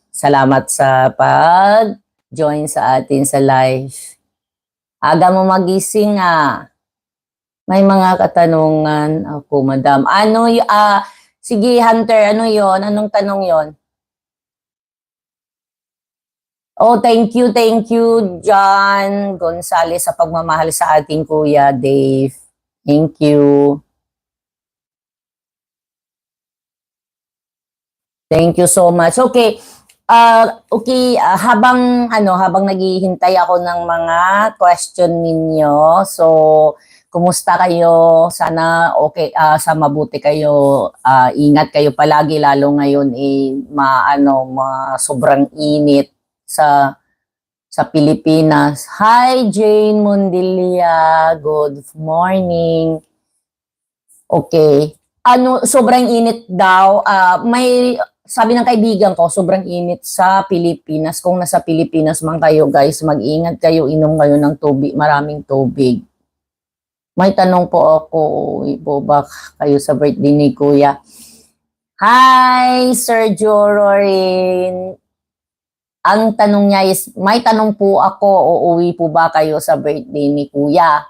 Salamat sa pag-join sa atin sa live. Aga mo magising ah. May mga katanungan ako, madam. Sige Hunter, ano yon? Anong tanong yon? Oh, thank you, John Gonzales sa pagmamahal sa ating Kuya Dave. Thank you. Thank you so much. Okay. Habang naghihintay ako ng mga question ninyo. So, kumusta kayo? Sana okay, sa mabuti kayo. Ingat kayo palagi lalo ngayon sobrang init sa Pilipinas. Hi Jane Mundilia. Good morning. Okay. Sobrang init daw. Sabi ng kaibigan ko, sobrang init sa Pilipinas. Kung nasa Pilipinas man kayo, guys, mag-ingat kayo, inom kayo ng tubig, maraming tubig. May tanong po ako, po ba kayo sa birthday ni Kuya? Hi, Sir Jororin. Ang tanong niya is, may tanong po ako, uuwi po ba kayo sa birthday ni Kuya?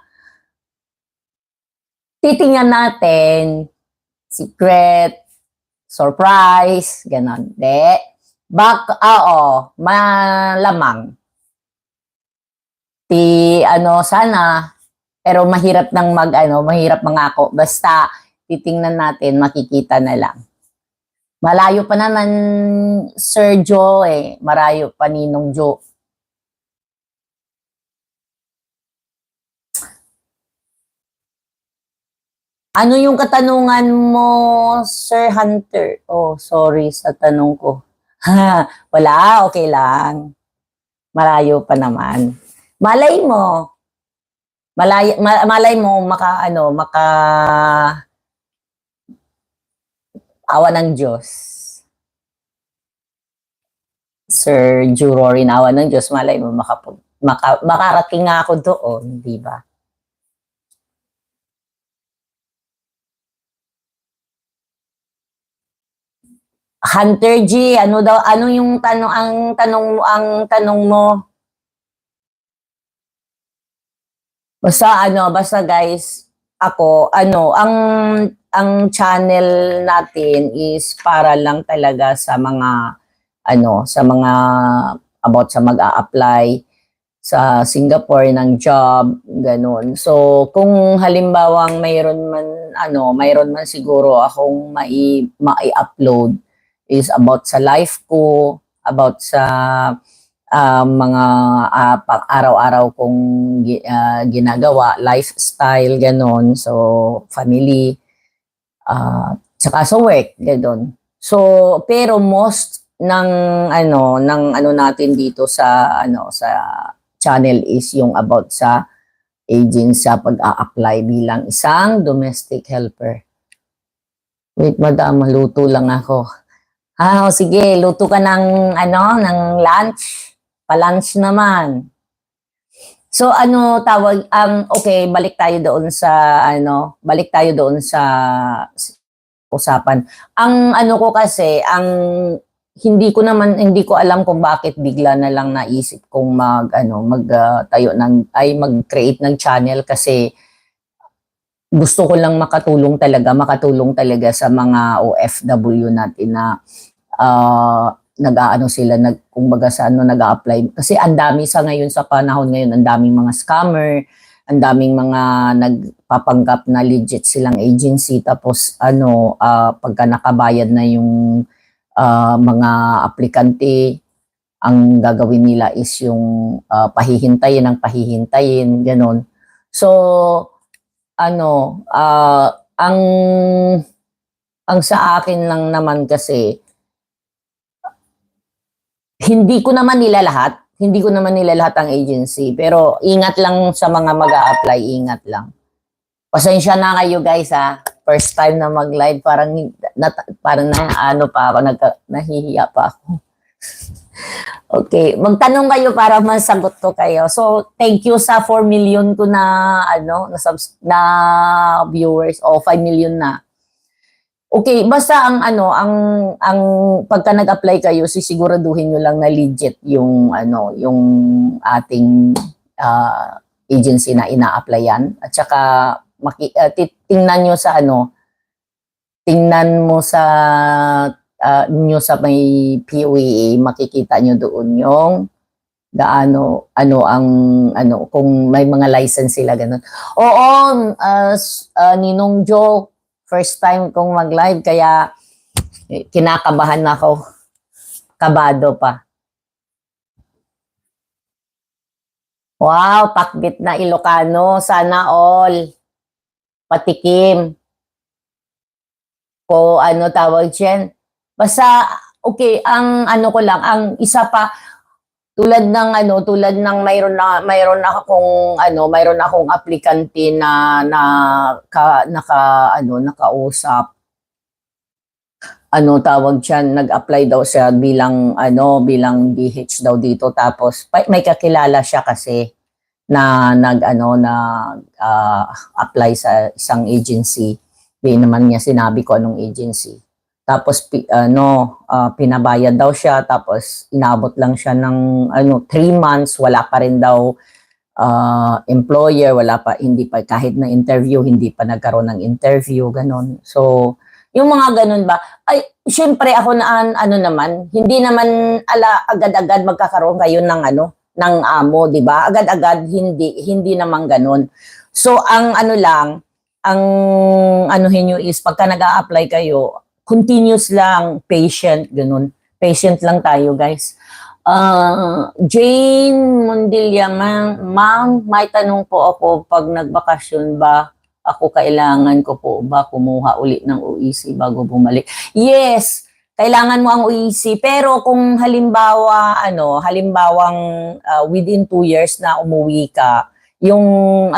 Titingnan natin, secret, surprise, ganon. Malamang. Sana, pero mahirap mahirap mangako. Basta, titingnan natin, makikita na lang. Malayo pa naman, Sir Joe Malayo pa Ninong Joe. Ano yung katanungan mo, Sir Hunter? Oh, sorry sa tanong ko. Wala, okay lang. Malayo pa naman. Malay mo. Malay mo awa ng Diyos. Sir Jurorin, awa ng Diyos, malay mo makarating nga ako doon, di ba? Hunter G, ano yung ang tanong mo? Basta guys, ang channel natin is para lang talaga sa mga about sa mag-a-apply sa Singapore ng job, ganun. So, kung halimbawang mayroon man siguro akong mai-upload is about sa life ko, about sa mga araw-araw kong ginagawa, lifestyle, ganon. So, family, tsaka sa work, ganon. So, pero most ng natin dito sa channel is yung about sa agency sa pag-a-apply bilang isang domestic helper. Wait, madam, maluto lang ako. Sige, luto ka ng lunch. Pa-lunch naman. So, okay, balik tayo doon sa usapan. Ang ko kasi, hindi ko alam kung bakit bigla na lang naisip kong mag-create ng channel kasi gusto ko lang makatulong talaga sa mga OFW natin na nag-a-apply kasi ang dami sa panahon ngayon, ang daming mga scammer, ang daming mga nagpapanggap na legit silang agency tapos pagka nakabayad na yung mga aplikante, ang gagawin nila is yung pahihintayin, ganon. So, ang sa akin lang naman kasi, hindi ko naman nila lahat ang agency, pero ingat lang sa mga mag-a-apply, ingat lang. Pasensya na kayo guys first time na mag-live, parang nahihiya pa ako. Okay, magtanong kayo para masagot ko kayo. So, thank you sa 4 million ko na viewers o 5 million na. Okay, basta ang ano, ang pagka nag-apply kayo, sisiguraduhin niyo lang na legit yung ano, yung ating agency na ina-applyan at saka tingnan niyo sa ano, tingnan mo sa nyo sa may POEA, makikita nyo doon yung gaano ano ang ano kung may mga license sila ganun. Oo, Ninong Joe, first time kong mag-live kaya kinakabahan ako. Kabado pa. Wow, pakbit na Ilocano. Sana all. Patikim. Ko ano tawag dyan. Basta, okay, ang ano ko lang, ang isa pa, tulad ng mayroon na akong mayroon akong aplikante na nakausap, tawag diyan, nag-apply daw siya bilang BH daw dito, tapos may kakilala siya kasi na apply sa isang agency. Di naman niya sinabi ko anong agency. Tapos pinabayad daw siya, tapos inabot lang siya ng 3 months, wala pa rin daw employer, hindi pa kahit na interview, hindi pa nagkaroon ng interview, ganun. So, yung mga ganun ba, ay, syempre ako na naman, hindi naman agad-agad magkakaroon kayo ng ng amo, di ba? Agad-agad, hindi naman ganun. So, ang ang anuhin nyo is, pagka nag-a-apply kayo, continuous lang, patient, ganun. Patient lang tayo, guys. Jane Mundilla, ma'am, may tanong po ako, pag nagbakasyon ba, ako kailangan ko po ba kumuha ulit ng OEC bago bumalik? Yes, kailangan mo ang OEC, pero kung halimbawang within 2 years na umuwi ka, yung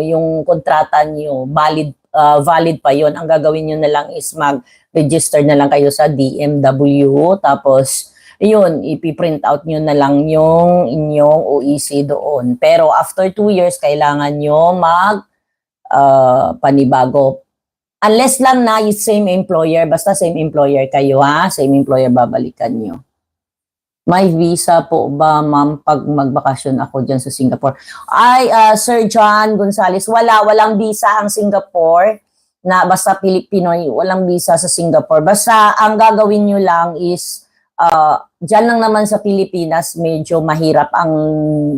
yung kontrata nyo, valid pa yon. Ang gagawin nyo na lang is mag-register na lang kayo sa DMW, tapos yun, ipiprint out nyo na lang yung inyong OEC doon. Pero after 2 years, kailangan nyo panibago. Unless lang na yung same employer, basta same employer kayo ha, same employer babalikan nyo. May visa po ba, ma'am, pag magbakasyon ako dyan sa Singapore? Ay, Sir John Gonzales, walang visa ang Singapore, na basta Pilipinoy, walang visa sa Singapore. Basta ang gagawin nyo lang is, dyan lang naman sa Pilipinas, medyo mahirap ang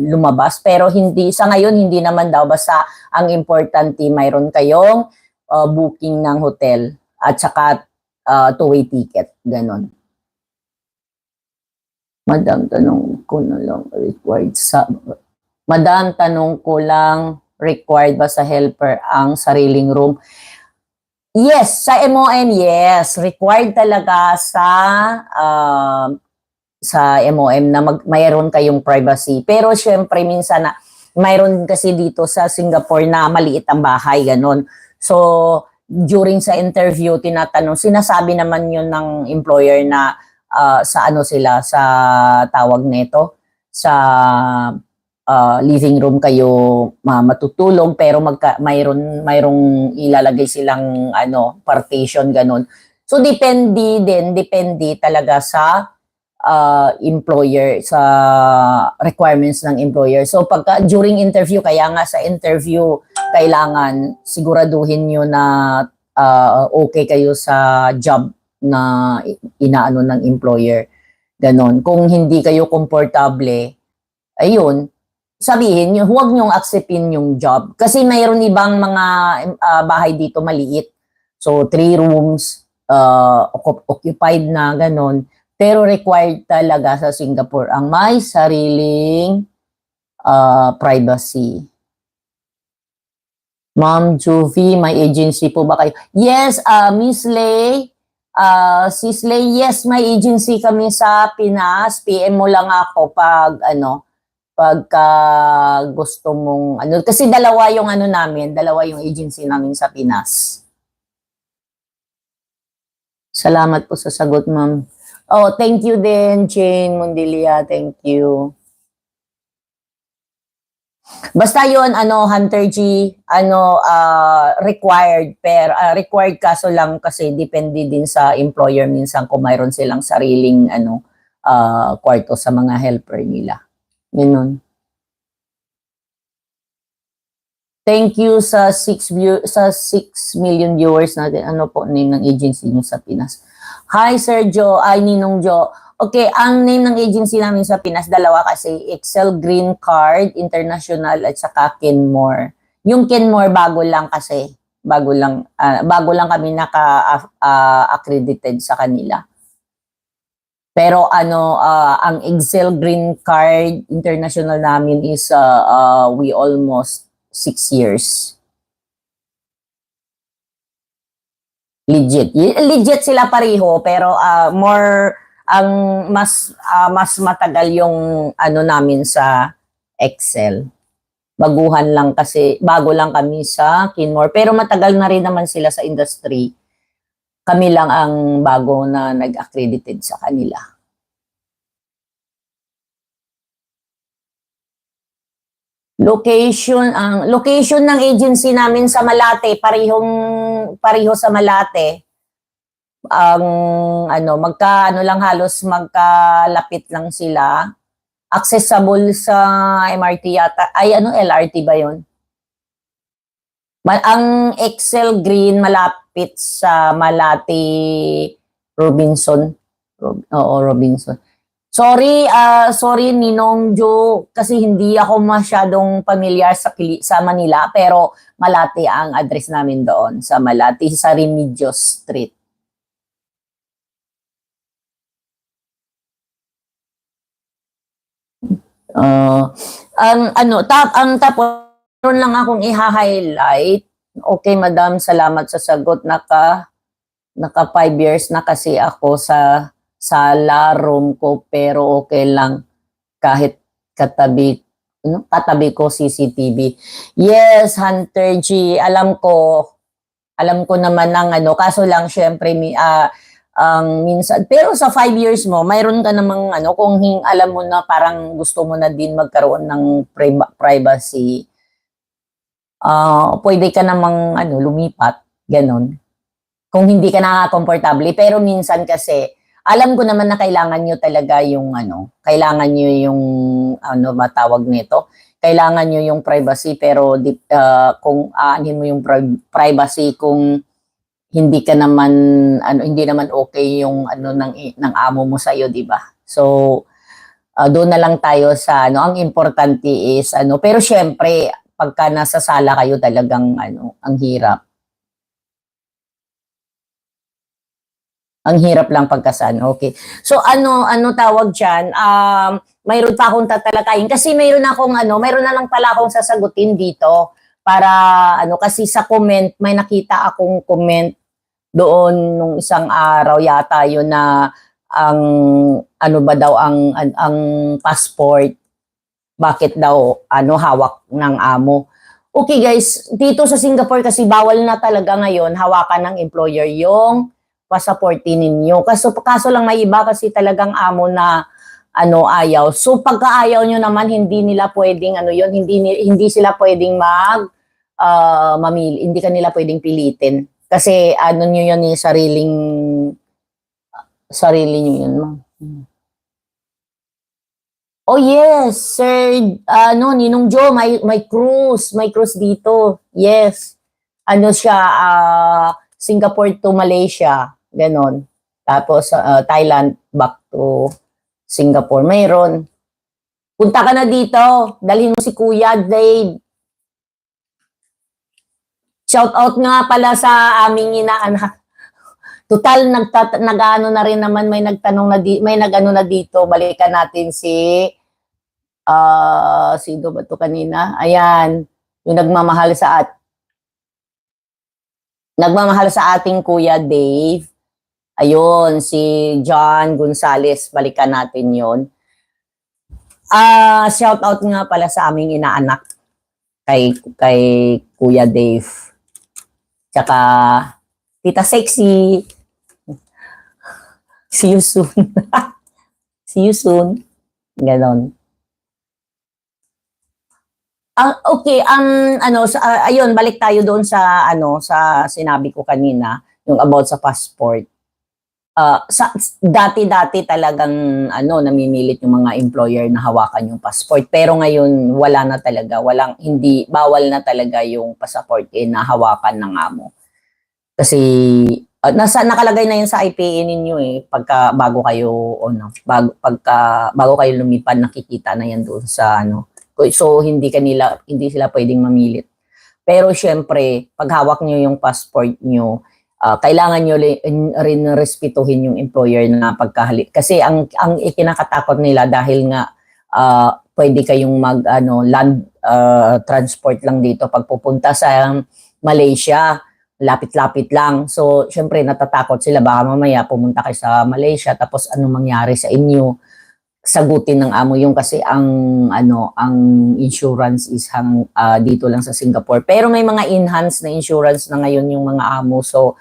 lumabas. Pero sa ngayon, hindi naman daw. Basta ang importante, mayroon kayong booking ng hotel at saka two-way ticket. Ganon. Madam, tanong ko lang, required ba sa helper ang sariling room? Yes, sa MOM, yes. Required talaga sa MOM na mayroon kayong privacy. Pero syempre, minsan mayroon kasi dito sa Singapore na maliit ang bahay, ganun. So, during sa interview, sinasabi naman yun ng employer na sa sa tawag nito, sa living room kayo matutulog, pero mayroong ilalagay silang partition, ganun. So depende talaga sa employer, sa requirements ng employer. So pagka during interview, kaya nga sa interview kailangan siguraduhin niyo na okay kayo sa job na inaano ng employer. Ganon. Kung hindi kayo komportable, ayun, sabihin nyo, huwag nyong acceptin yung job. Kasi mayroon ibang mga bahay dito maliit. So, 3 rooms, occupied na, ganon. Pero required talaga sa Singapore ang may sariling privacy. Ma'am Juvie, may agency po ba kayo? Yes, Miss Lay, Sis Lay, yes, may agency kami sa Pinas. PM mo lang ako pagka gusto mong kasi dalawa yung agency namin sa Pinas. Salamat po sa sagot, ma'am. Oh, thank you din, Jane Mundilia. Thank you. Basta yon ano, Hunter G, ano, required, required kaso lang kasi depende din sa employer minsan kung mayroon silang sariling, ano, kwarto sa mga helper nila. Ganun. Thank you sa 6 million viewers natin. Ano po name ng agency niyo sa Pinas? Hi Sir Joe, ay Ninong Joe. Okay, ang name ng agency namin sa Pinas, dalawa kasi, Excel Green Card International at saka Kenmore. Yung Kenmore bago lang kasi, bago lang kami naka-accredited sa kanila. Pero ano, ang Excel Green Card International namin is we almost 6 years. Legit sila pareho pero more ang mas matagal yung ano namin sa Excel. Baguhan lang kasi bago lang kami sa Kinmore pero matagal na rin naman sila sa industry. Kami lang ang bago na nag-accredited sa kanila. Ang location ng agency namin sa Malate, pareho sa Malate. Ang ano, ano lang halos magkalapit lang sila. Accessible sa MRT yata. Ay ano, LRT ba 'yon? Ang Excel Green malapit sa Malate Robinson. Oo, Robinson. Sorry Ninong Jo kasi hindi ako masyadong pamilyar sa Manila pero Malate ang address namin doon sa Malate sa Remedios Street. Ang tapos meron lang akong i-highlight. Okay, madam, salamat sa sagot. Naka 5 years na kasi ako sa sala room ko pero okay lang kahit katabi ko CCTV. Yes, Hunter G, alam ko naman ng ano, kaso lang syempre ang minsan, pero sa 5 years mo, mayroon ka namang ano, kung alam mo na parang gusto mo na din magkaroon ng privacy, pwede ka namang ano, lumipat, ganon. Kung hindi ka nakaka-komportable. Pero minsan kasi, alam ko naman na kailangan nyo talaga yung ano, kailangan nyo yung, ano matawag nito, kailangan nyo yung privacy, pero kung aanhin mo yung privacy, kung hindi ka naman, ano, hindi naman okay yung ano ng amo mo sa'yo, di ba? So, doon na lang tayo sa, ano, ang importante is, ano, pero syempre, pagka nasa sala kayo talagang, ano, ang hirap. Ang hirap lang pagkasan. Okay. So ano tawag diyan? Mayroon pa akong tatalakayin kasi mayroon na lang pala akong sasagutin dito para ano kasi sa comment may nakita akong comment doon nung isang araw yata yun na ang ano ba daw ang passport bakit daw ano hawak ng amo. Okay guys, dito sa Singapore kasi bawal na talaga ngayon hawakan ng employer yung pasaporte ninyo. Kaso lang may iba kasi talagang amo na ano ayaw. So pagka ayaw nyo naman hindi nila pwedeng ano yon, hindi sila pwedeng mamili, hindi kanila pwedeng pilitin. Kasi ano nyo yun eh, sarili nyo yun. Oh yes, Sir, Ninong Joe, may cruise dito. Yes. Ano siya, Singapore to Malaysia, ganon. Tapos Thailand back to Singapore. Mayroon. Punta ka na dito, dalhin mo si Kuya Dave. Shout out nga pala sa aming inaanak. Total nag-ano na rin naman may nagtanong na may nag-ano na dito. Balikan natin si sino ba to kanina? Ayan, yung nagmamahal sa ating Kuya Dave. Ayun, si John Gonzales, balikan natin 'yon. Shout out nga pala sa aming inaanak kay Kuya Dave. Tsaka Tita Sexy. See you soon. See you soon. Ganon. Okay, ayun, balik tayo doon sa sa sinabi ko kanina, yung about sa passport. Dati-dati talagang namimilit yung mga employer na hawakan yung passport. Pero ngayon wala na talaga, hindi bawal na talaga yung passport na hawakan ng amo. Kasi nakalagay na yun sa IPA ninyo bago kayo bago kayo lumipad, nakikita na yan doon sa So hindi sila pwedeng mamilit. Pero syempre, pag hawak nyo yung passport nyo, kailangan nyo rin respetuhin yung employer na pagkahalik. Kasi ang ikinakatakot nila dahil nga pwede kayong land transport lang dito pag pupunta sa Malaysia, lapit-lapit lang. So, syempre natatakot sila baka mamaya pumunta kayo sa Malaysia tapos anong mangyari sa inyo, sagutin ng amo yung kasi ang insurance is dito lang sa Singapore. Pero may mga enhanced na insurance na ngayon yung mga amo. So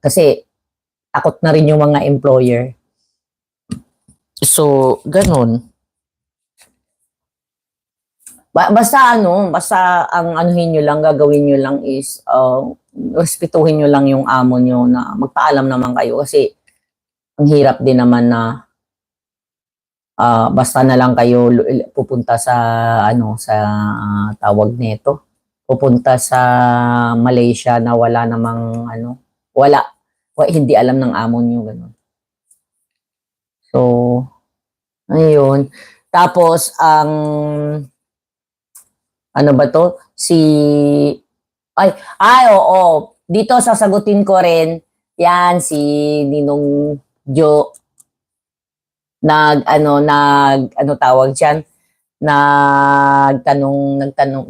kasi takot na rin yung mga employer. So ganun. Basta ang anuhin nyo lang, gagawin nyo lang is respetuhin nyo lang yung amo nyo na magpaalam naman kayo kasi ang hirap din naman na basta na lang kayo pupunta sa sa tawag nito, pupunta sa Malaysia na wala namang hindi alam ng amo niyo ganun. So ayun, tapos ano ba to oo, dito sasagutin ko rin yan si Ninong Jo. Tawag diyan,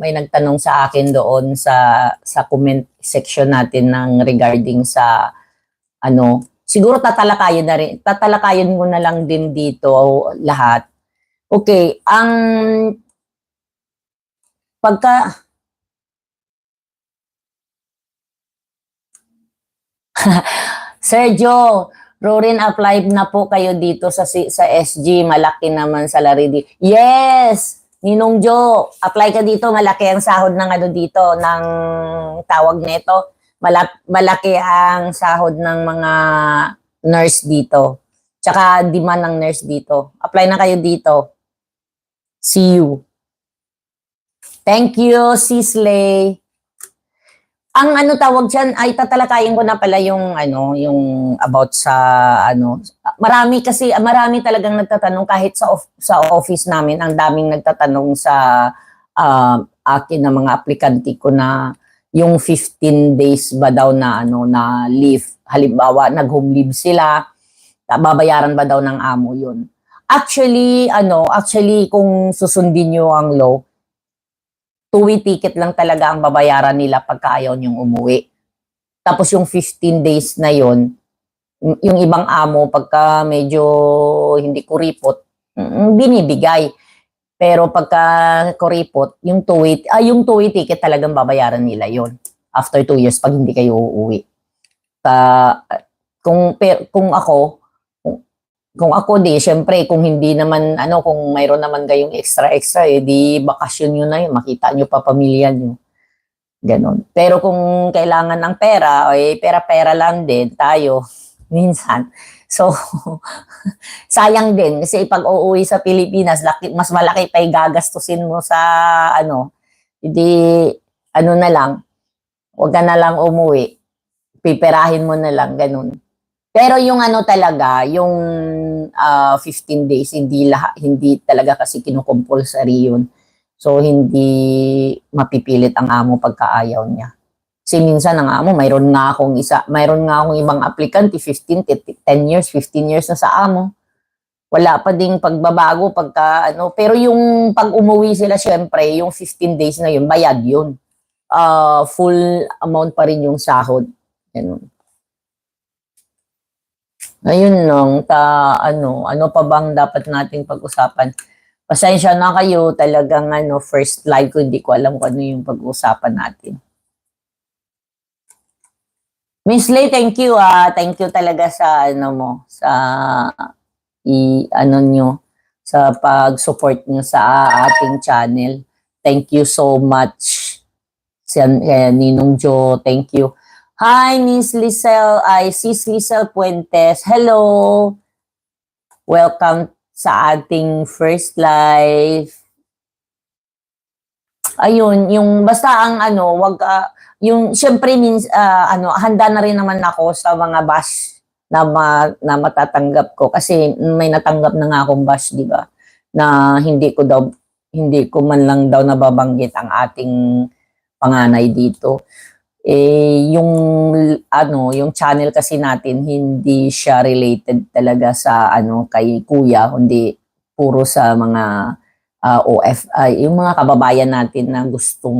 may nagtanong sa akin doon sa comment section natin ng regarding sa siguro tatalakayin mo na lang din dito lahat. Okay, pagka Sergio, Rorin, apply na po kayo dito sa SG. Malaki naman salary di. Yes! Ninong Jo, apply ka dito. Malaki ang sahod ng dito, ng tawag nito. Malaki ang sahod ng mga nurse dito. Tsaka demand ng nurse dito. Apply na kayo dito. See you. Thank you, Sisley. Ang tawag diyan ay tatalakayin ko na pala yung yung about sa marami talagang nagtatanong kahit sa office namin, ang daming nagtatanong sa akin na mga aplikante ko na yung 15 days ba daw na na leave, halimbawa nag-home leave sila, babayaran ba daw ng amo yun. Actually kung susundin niyo ang law, 2-way ticket lang talaga ang babayaran nila pagka ayaw niyong umuwi. Tapos yung 15 days na yon, yung ibang amo pagka medyo hindi kuripot, binibigay. Pero pagka kuripot, yung 2-way ticket talagang babayaran nila yon after 2 years pag hindi kayo uuwi. Kung ako syempre, kung hindi naman, kung mayroon naman kayong extra, di bakasyon nyo na yun, makita nyo pa pamilya nyo. Ganon. Pero kung kailangan ng pera, pera-pera lang din tayo, minsan. So, sayang din, kasi pag uuwi sa Pilipinas, mas malaki pa gagastusin mo sa, hindi, na lang, huwag ka na lang umuwi, piperahin mo na lang, ganon. Pero yung talaga, yung 15 days, hindi talaga kasi kinukompulsary yun. So, hindi mapipilit ang amo pagkaayaw niya. Kasi minsan ang amo, mayroon nga akong ibang aplikante, 10 years, 15 years na sa amo. Wala pa ding pagbabago pagka pero yung pag umuwi sila, syempre, yung 15 days na yun, bayad yun. Full amount pa rin yung sahod. Ganun. Ayun lang, ano pa bang dapat nating pag-usapan? Pasensya na kayo, talagang first live ko, hindi ko alam kung ano yung pag-usapan natin. Miss Lay, thank you Thank you talaga sa nyo, sa pag-support nyo sa ating channel. Thank you so much. Ninong Jo, thank you. Hi, Miss Lisel, Sis Lisel Puentes. Hello. Welcome sa ating first live. Ayun, yung basta ang wag yung syempre handa na rin naman ako sa mga bash na matatanggap ko kasi may natanggap na nga akong bash, di ba? Na hindi ko man lang daw nababanggit ang ating panganay dito. Yung channel kasi natin hindi siya related talaga sa kay Kuya, kundi puro sa mga yung mga kababayan natin na gustong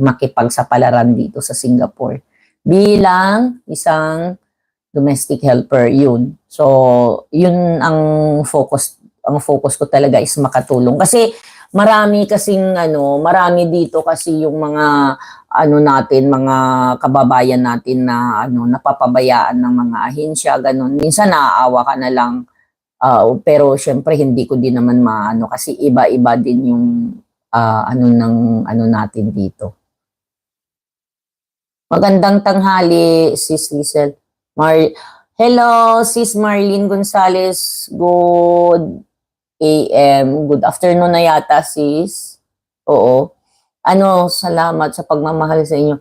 makipagsapalaran dito sa Singapore bilang isang domestic helper, yun. So, yun ang focus ko talaga is makatulong kasi marami dito kasi yung mga mga kababayan natin na napapabayaan ng mga ahensya, ganun. Minsan naaawa ka na lang. Pero syempre hindi ko din naman kasi iba-iba din yung natin dito. Magandang tanghali, Sis Lisel. Hello, Sis Marlene Gonzalez. Good AM. Good afternoon na yata, Sis. Oo. Salamat sa pagmamahal sa inyo.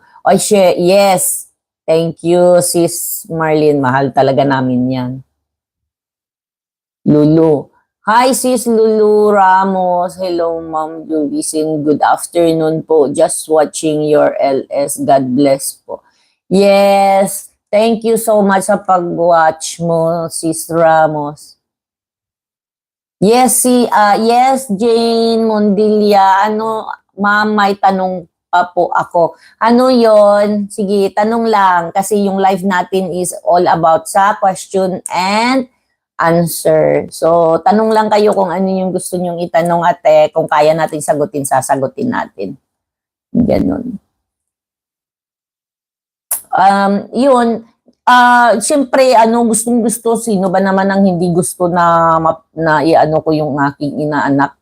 Yes. Thank you, Sis Marlene. Mahal talaga namin yan. Lulu. Hi, Sis Lulu Ramos. Hello, Ma'am Julisin. Good afternoon po. Just watching your LS. God bless po. Yes. Thank you so much sa pag-watch mo, Sis Ramos. Yes, yes, Jane Mondilla. Ma'am, may tanong pa po ako. Ano yon? Sige, tanong lang. Kasi yung live natin is all about sa question and answer. So, tanong lang kayo kung ano yung gusto nyong itanong ate. Kung kaya natin sagutin, sasagutin natin. Ganon. Yun. Siyempre, gustong gusto. Sino ba naman ang hindi gusto na ko yung aking inaanak?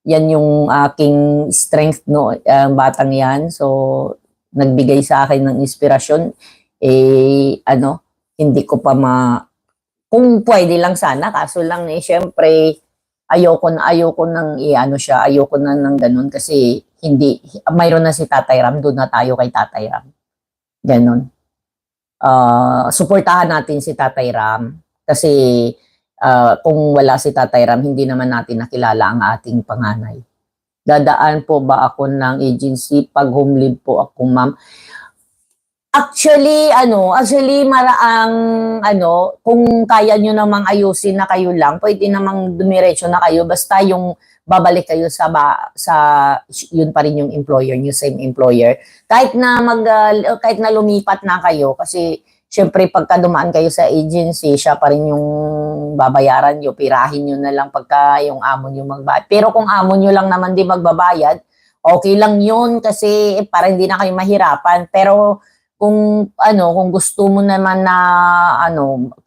Yan yung aking strength, no? Batang yan. So, nagbigay sa akin ng inspirasyon. Hindi ko pa kung pwede lang sana, kaso lang syempre, ayoko nang ayoko na ng ganun kasi mayroon na si Tatay Ram, doon na tayo kay Tatay Ram. Ganun. Suportahan natin si Tatay Ram kasi kung wala si Tatay Ram, hindi naman natin nakilala ang ating panganay. Dadaan po ba ako ng agency pag home leave po ako, ma'am? Actually, kung kaya nyo namang ayusin na kayo lang, pwede namang dumiretso na kayo, basta yung babalik kayo sa yun pa rin yung employer nyo, same employer. Kahit na lumipat na kayo, kasi syempre pagka dumaan kayo sa agency, siya pa rin yung babayaran nyo, pirahin nyo na lang pagka yung amo nyo magbayad. Pero kung amo nyo lang naman di magbabayad, okay lang yun kasi para hindi na kayo mahirapan. Pero kung gusto mo naman na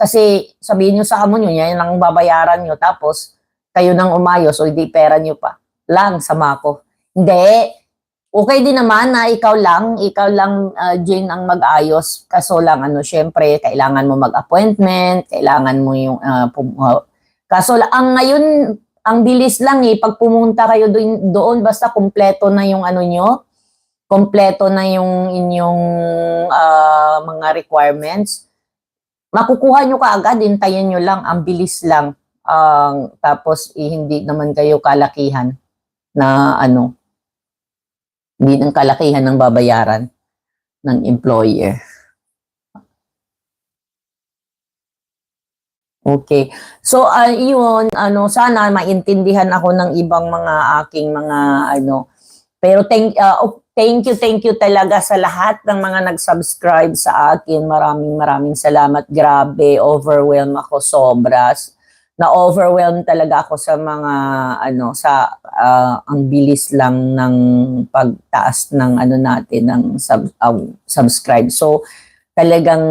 kasi sabihin nyo sa amo nyo, yan ang babayaran nyo, tapos kayo nang umayos o hindi pera nyo pa lang, sama ko. Hindi. Okay din naman na ikaw lang, Jane, ang mag-ayos. Kaso lang, syempre, kailangan mo mag-appointment, kailangan mo yung, kaso lang, ngayon, ang bilis lang pag pumunta kayo doon, basta kompleto na yung nyo, kompleto na yung inyong mga requirements, makukuha nyo kaagad, hintayin nyo lang, ang bilis lang. Tapos hindi naman kayo kalakihan na hindi ng kalakihan ng babayaran ng employer. Okay. So, yun, sana maintindihan ako ng ibang mga aking mga pero thank you talaga sa lahat ng mga nag-subscribe sa akin. Maraming salamat. Grabe, overwhelmed ako sobras. Na-overwhelmed talaga ako sa mga ang bilis lang ng pagtaas ng natin ng subscribe. So talagang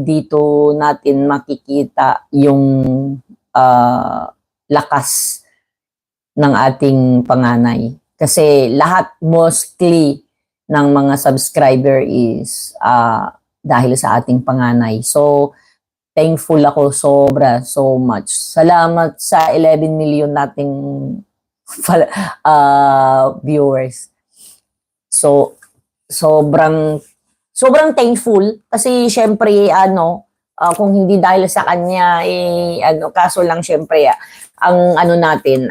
dito natin makikita yung lakas ng ating panganay. Kasi lahat mostly ng mga subscriber is dahil sa ating panganay. So, thankful ako sobra, so much. Salamat sa 11 million nating viewers. So, sobrang thankful kasi syempre kung hindi dahil sa kanya kaso lang syempre ang natin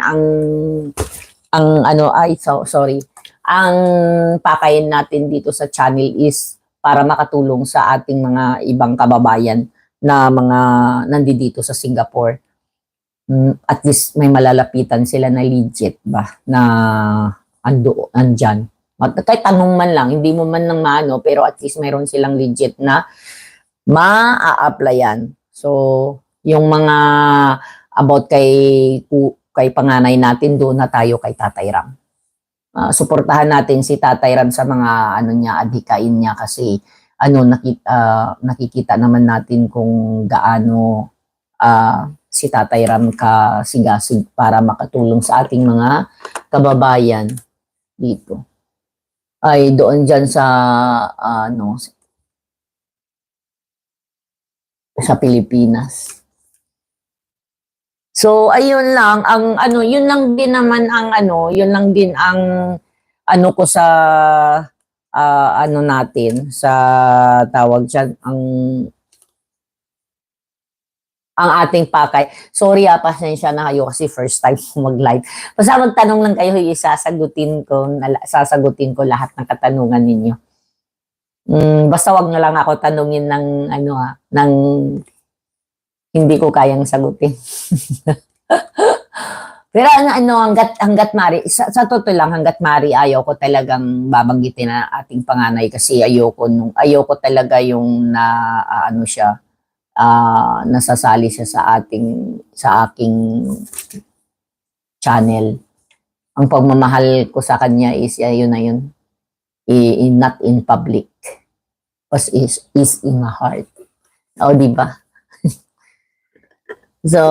sorry, ang pakain natin dito sa channel is para makatulong sa ating mga ibang kababayan na mga nandito sa Singapore. At least may malalapitan sila na legit ba na andyan. Kahit tanong man lang, hindi mo man lang maano, pero at least mayroon silang legit na maa-applyan. So, yung mga about kay panganay natin, doon na tayo kay Tatay Ram. Suportahan natin si Tatay Ram sa mga adhikain niya kasi nakikita naman natin kung gaano si Tatay Ram kasigasig para makatulong sa ating mga kababayan dito. Ay doon diyan sa sa Pilipinas. So ayun lang yun lang din naman yun lang din ang ko sa natin sa tawag diyan ang ating pakay. Sorry pasensya na kayo kasi first time mag-live. Basta magtanong lang kayo, sasagutin ko lahat ng katanungan ninyo. Basta wag na lang ako tanungin ng ng hindi ko kayang sagutin. Pero hanggat mari, sa totoo lang, hanggat mari, ayaw ko talagang babanggitin na ating panganay kasi ayoko talaga yung siya, nasasali siya sa aking channel. Ang pagmamahal ko sa kanya is yun na yun. Not in public. But is in my heart. O, diba? So,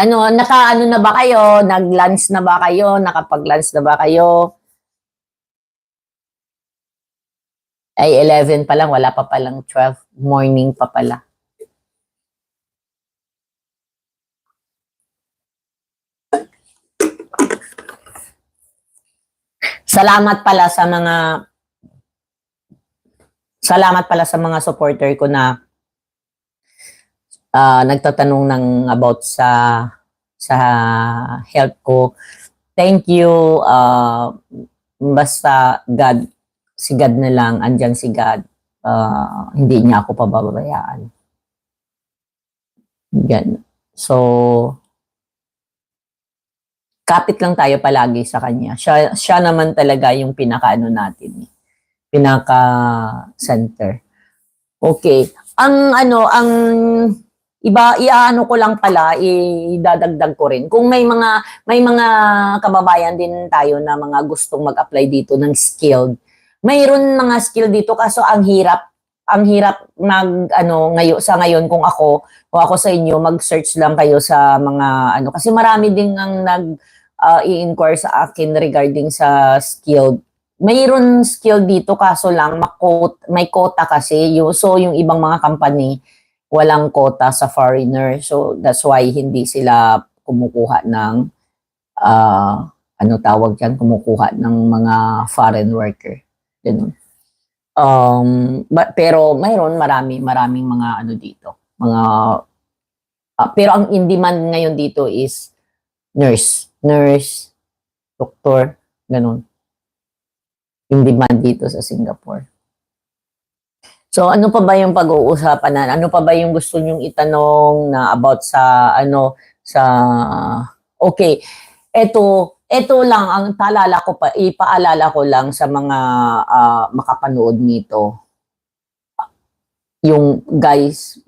na ba kayo? Nag-lunch na ba kayo? Nakapag-lunch na ba kayo? Ay, 11 pa lang. Wala pa palang 12. Morning pa pala. Salamat pala sa mga supporter ko na nagtatanong about sa health ko. Thank you. Basta si God na lang, andyan si God. Hindi niya ako pababayaan. Yan. So, kapit lang tayo palagi sa kanya. Siya naman talaga yung natin. Pinaka-center. Okay. Ang ko lang pala, idadagdag ko rin. Kung may mga kababayan din tayo na mga gustong mag-apply dito ng skilled, mayroon mga skill dito kaso ang hirap ngayon kung ako sa inyo, mag-search lang kayo sa mga kasi marami din ang i-inquire sa akin regarding sa skilled. Mayroon skill dito kaso lang may quota kasi so yung ibang mga company walang quota sa foreigner, so that's why hindi sila kumukuha ng kumukuha ng mga foreign worker. Ganun. Pero maraming mga dito, mga pero ang in demand ngayon dito is nurse, doktor, ganun. In demand dito sa Singapore. So ano pa ba yung pag-uusapan na? Ano pa ba yung gusto nyong itanong na about sa okay. Ito lang ang ipaalala ko lang sa mga makapanood nito. Yung guys,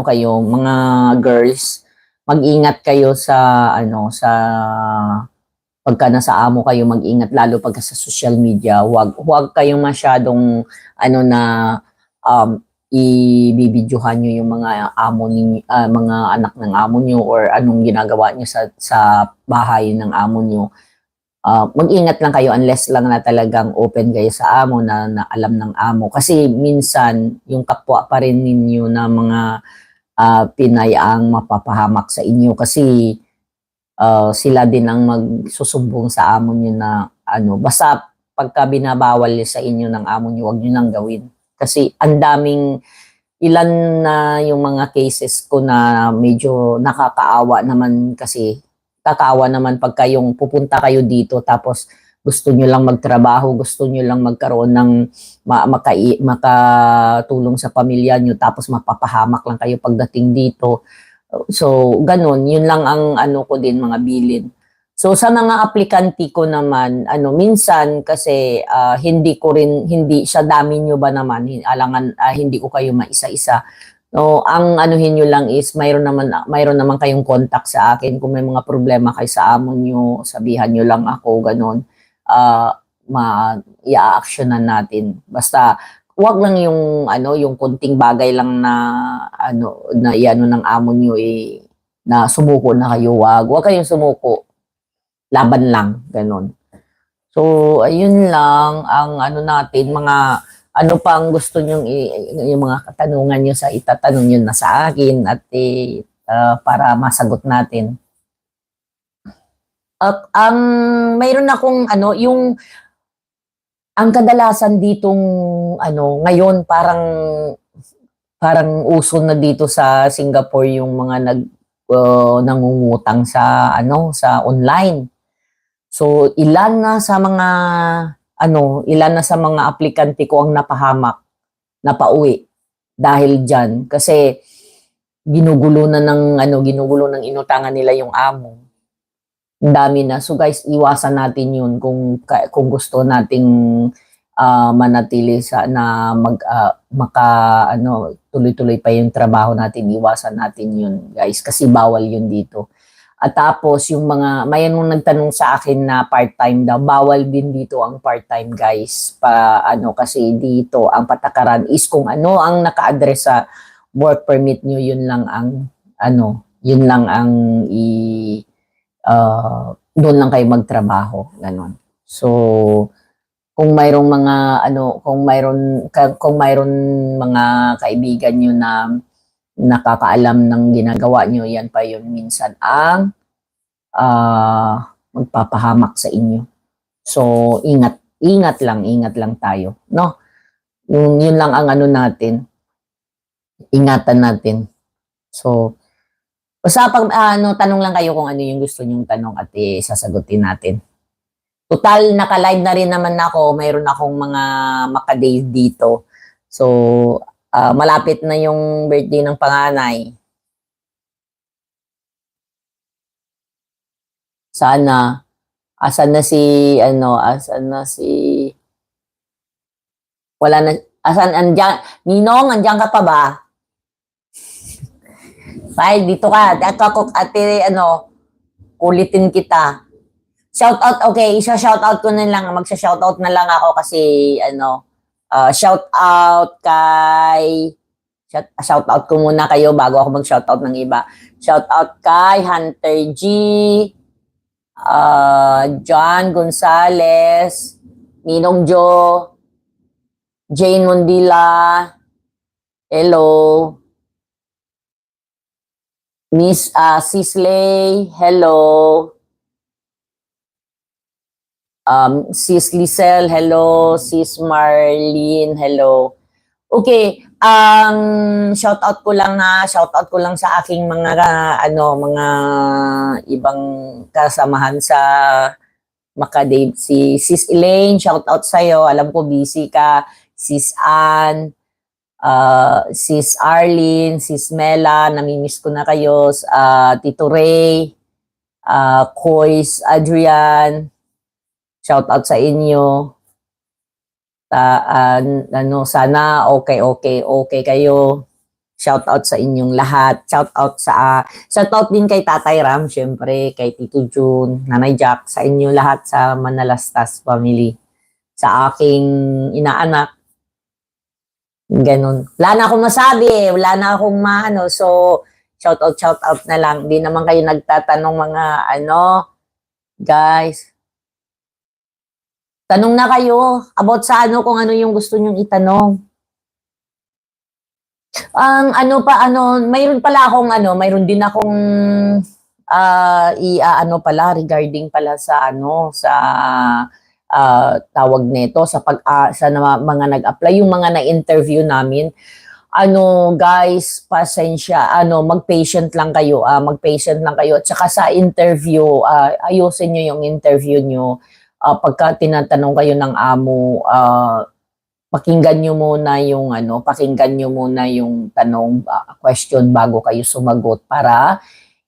kayo, mga girls, mag-ingat kayo sa pagka nasa amo kayo, mag-ingat lalo pagka sa social media. Huwag kayong masyadong ibibidyohan nyo yung mga amo ninyo, mga anak ng amo nyo or anong ginagawa nyo sa bahay ng amo nyo. Mag-ingat lang kayo unless lang na talagang open kayo sa amo na alam ng amo. Kasi minsan, yung kapwa pa rin ninyo na mga Pinay ang mapapahamak sa inyo kasi sila din ang magsusumbong sa amo nyo na basta pagka binabawal sa inyo ng amo nyo, huwag nyo nang gawin. Kasi ang daming ilan na yung mga cases ko na medyo nakakaawa naman kasi kakaawa naman pagka yung pupunta kayo dito tapos gusto nyo lang magtrabaho, gusto nyo lang magkaroon ng makatulong sa pamilya nyo tapos mapapahamak lang kayo pagdating dito. So, ganun, yun lang ang ko din mga bilin. So, sa mga aplikante ko naman, minsan kasi hindi siya dami nyo ba naman, alangan, hindi ko kayo maisa-isa. No, ang anuhin nyo lang is mayroon naman kayong contact sa akin kung may mga problema kayo sa amo nyo, sabihan nyo lang ako, ganun. I-actionan natin. Basta wag lang yung yung konting bagay lang na na iano ng amo niyo na sumuko na kayo, wag kayong sumuko. Laban lang, ganun. So, ayun lang ang natin, mga pang gusto niyo yung mga katanungan niyo sa itatanong niyo na sa akin at para masagot natin. At ang mayroon akong yung ang kadalasan ditong ngayon parang uso na dito sa Singapore yung mga nangungutang sa sa online. So ilan na sa mga aplikante ko ang napahamak, napauwi dahil diyan kasi ginugulo ng inutangan nila yung amo. Ang dami na. So guys, iwasan natin yun kung gusto nating manatili sa na tuloy-tuloy pa yung trabaho natin, iwasan natin yun guys kasi bawal yun dito. At tapos yung mayan mong nagtanong sa akin na part-time daw, bawal din dito ang part-time guys kasi dito ang patakaran is kung ang naka-address sa work permit nyo, yun lang ang doon lang kayo magtrabaho, ganon. So, kung mayroong mga kung mayroon mga kaibigan niyo na nakakaalam ng ginagawa niyo, yan pa yun minsan ang magpapahamak sa inyo. So, ingat lang tayo, no? Yun lang ang natin. Ingatan natin. So, basta pag tanong lang kayo kung ano yung gusto nyong tanong at sasagutin natin. Total, naka-live na rin naman ako. Mayroon akong mga maka-days dito. So, malapit na yung birthday ng panganay. Sana, asan na si, andyan, Ninong, andyan ka pa ba? File, dito ka. Kulitin kita. Shout out, okay, shout out ko na lang. Magsha-shout out na lang ako kasi, shout out ko muna kayo bago ako mag-shout out ng iba. Shout out kay Hunter G, John Gonzales, Ninong Jo, Jane Mondila, hello, Miss Sisley, hello. Sis Lisel, hello. Sis Marlene, hello. Okay, shout out ko lang sa aking mga mga ibang kasamahan sa Macadave. Si Sis Elaine, shout out sa iyo. Alam ko busy ka. Sis Ann, Sis Arlene, Sis Mela, namimiss ko na kayo. Tito Ray, Kois, Adrian, shout out sa inyo. Sana okay kayo. Shout out sa inyong lahat. Shout out din kay Tatay Ram, syempre, kay Tito June, Nanay Jack, sa inyo lahat sa Manalastas family. Sa aking inaanak Ganun. Wala na akong masabi eh. Wala na akong maano. So, shout out na lang. Di naman kayo nagtatanong mga guys. Tanong na kayo about sa kung ano yung gusto nyong itanong. Ang mayroon pala akong mayroon din akong pala regarding pala sa sa tawag nito sa mga nag-apply, yung mga na-interview namin. Guys, pasensya, mag-patient lang kayo, mag-patient lang kayo. At saka sa interview, ayusin nyo yung interview nyo. Pagka tinatanong kayo ng amo, pakinggan nyo muna yung tanong, question bago kayo sumagot para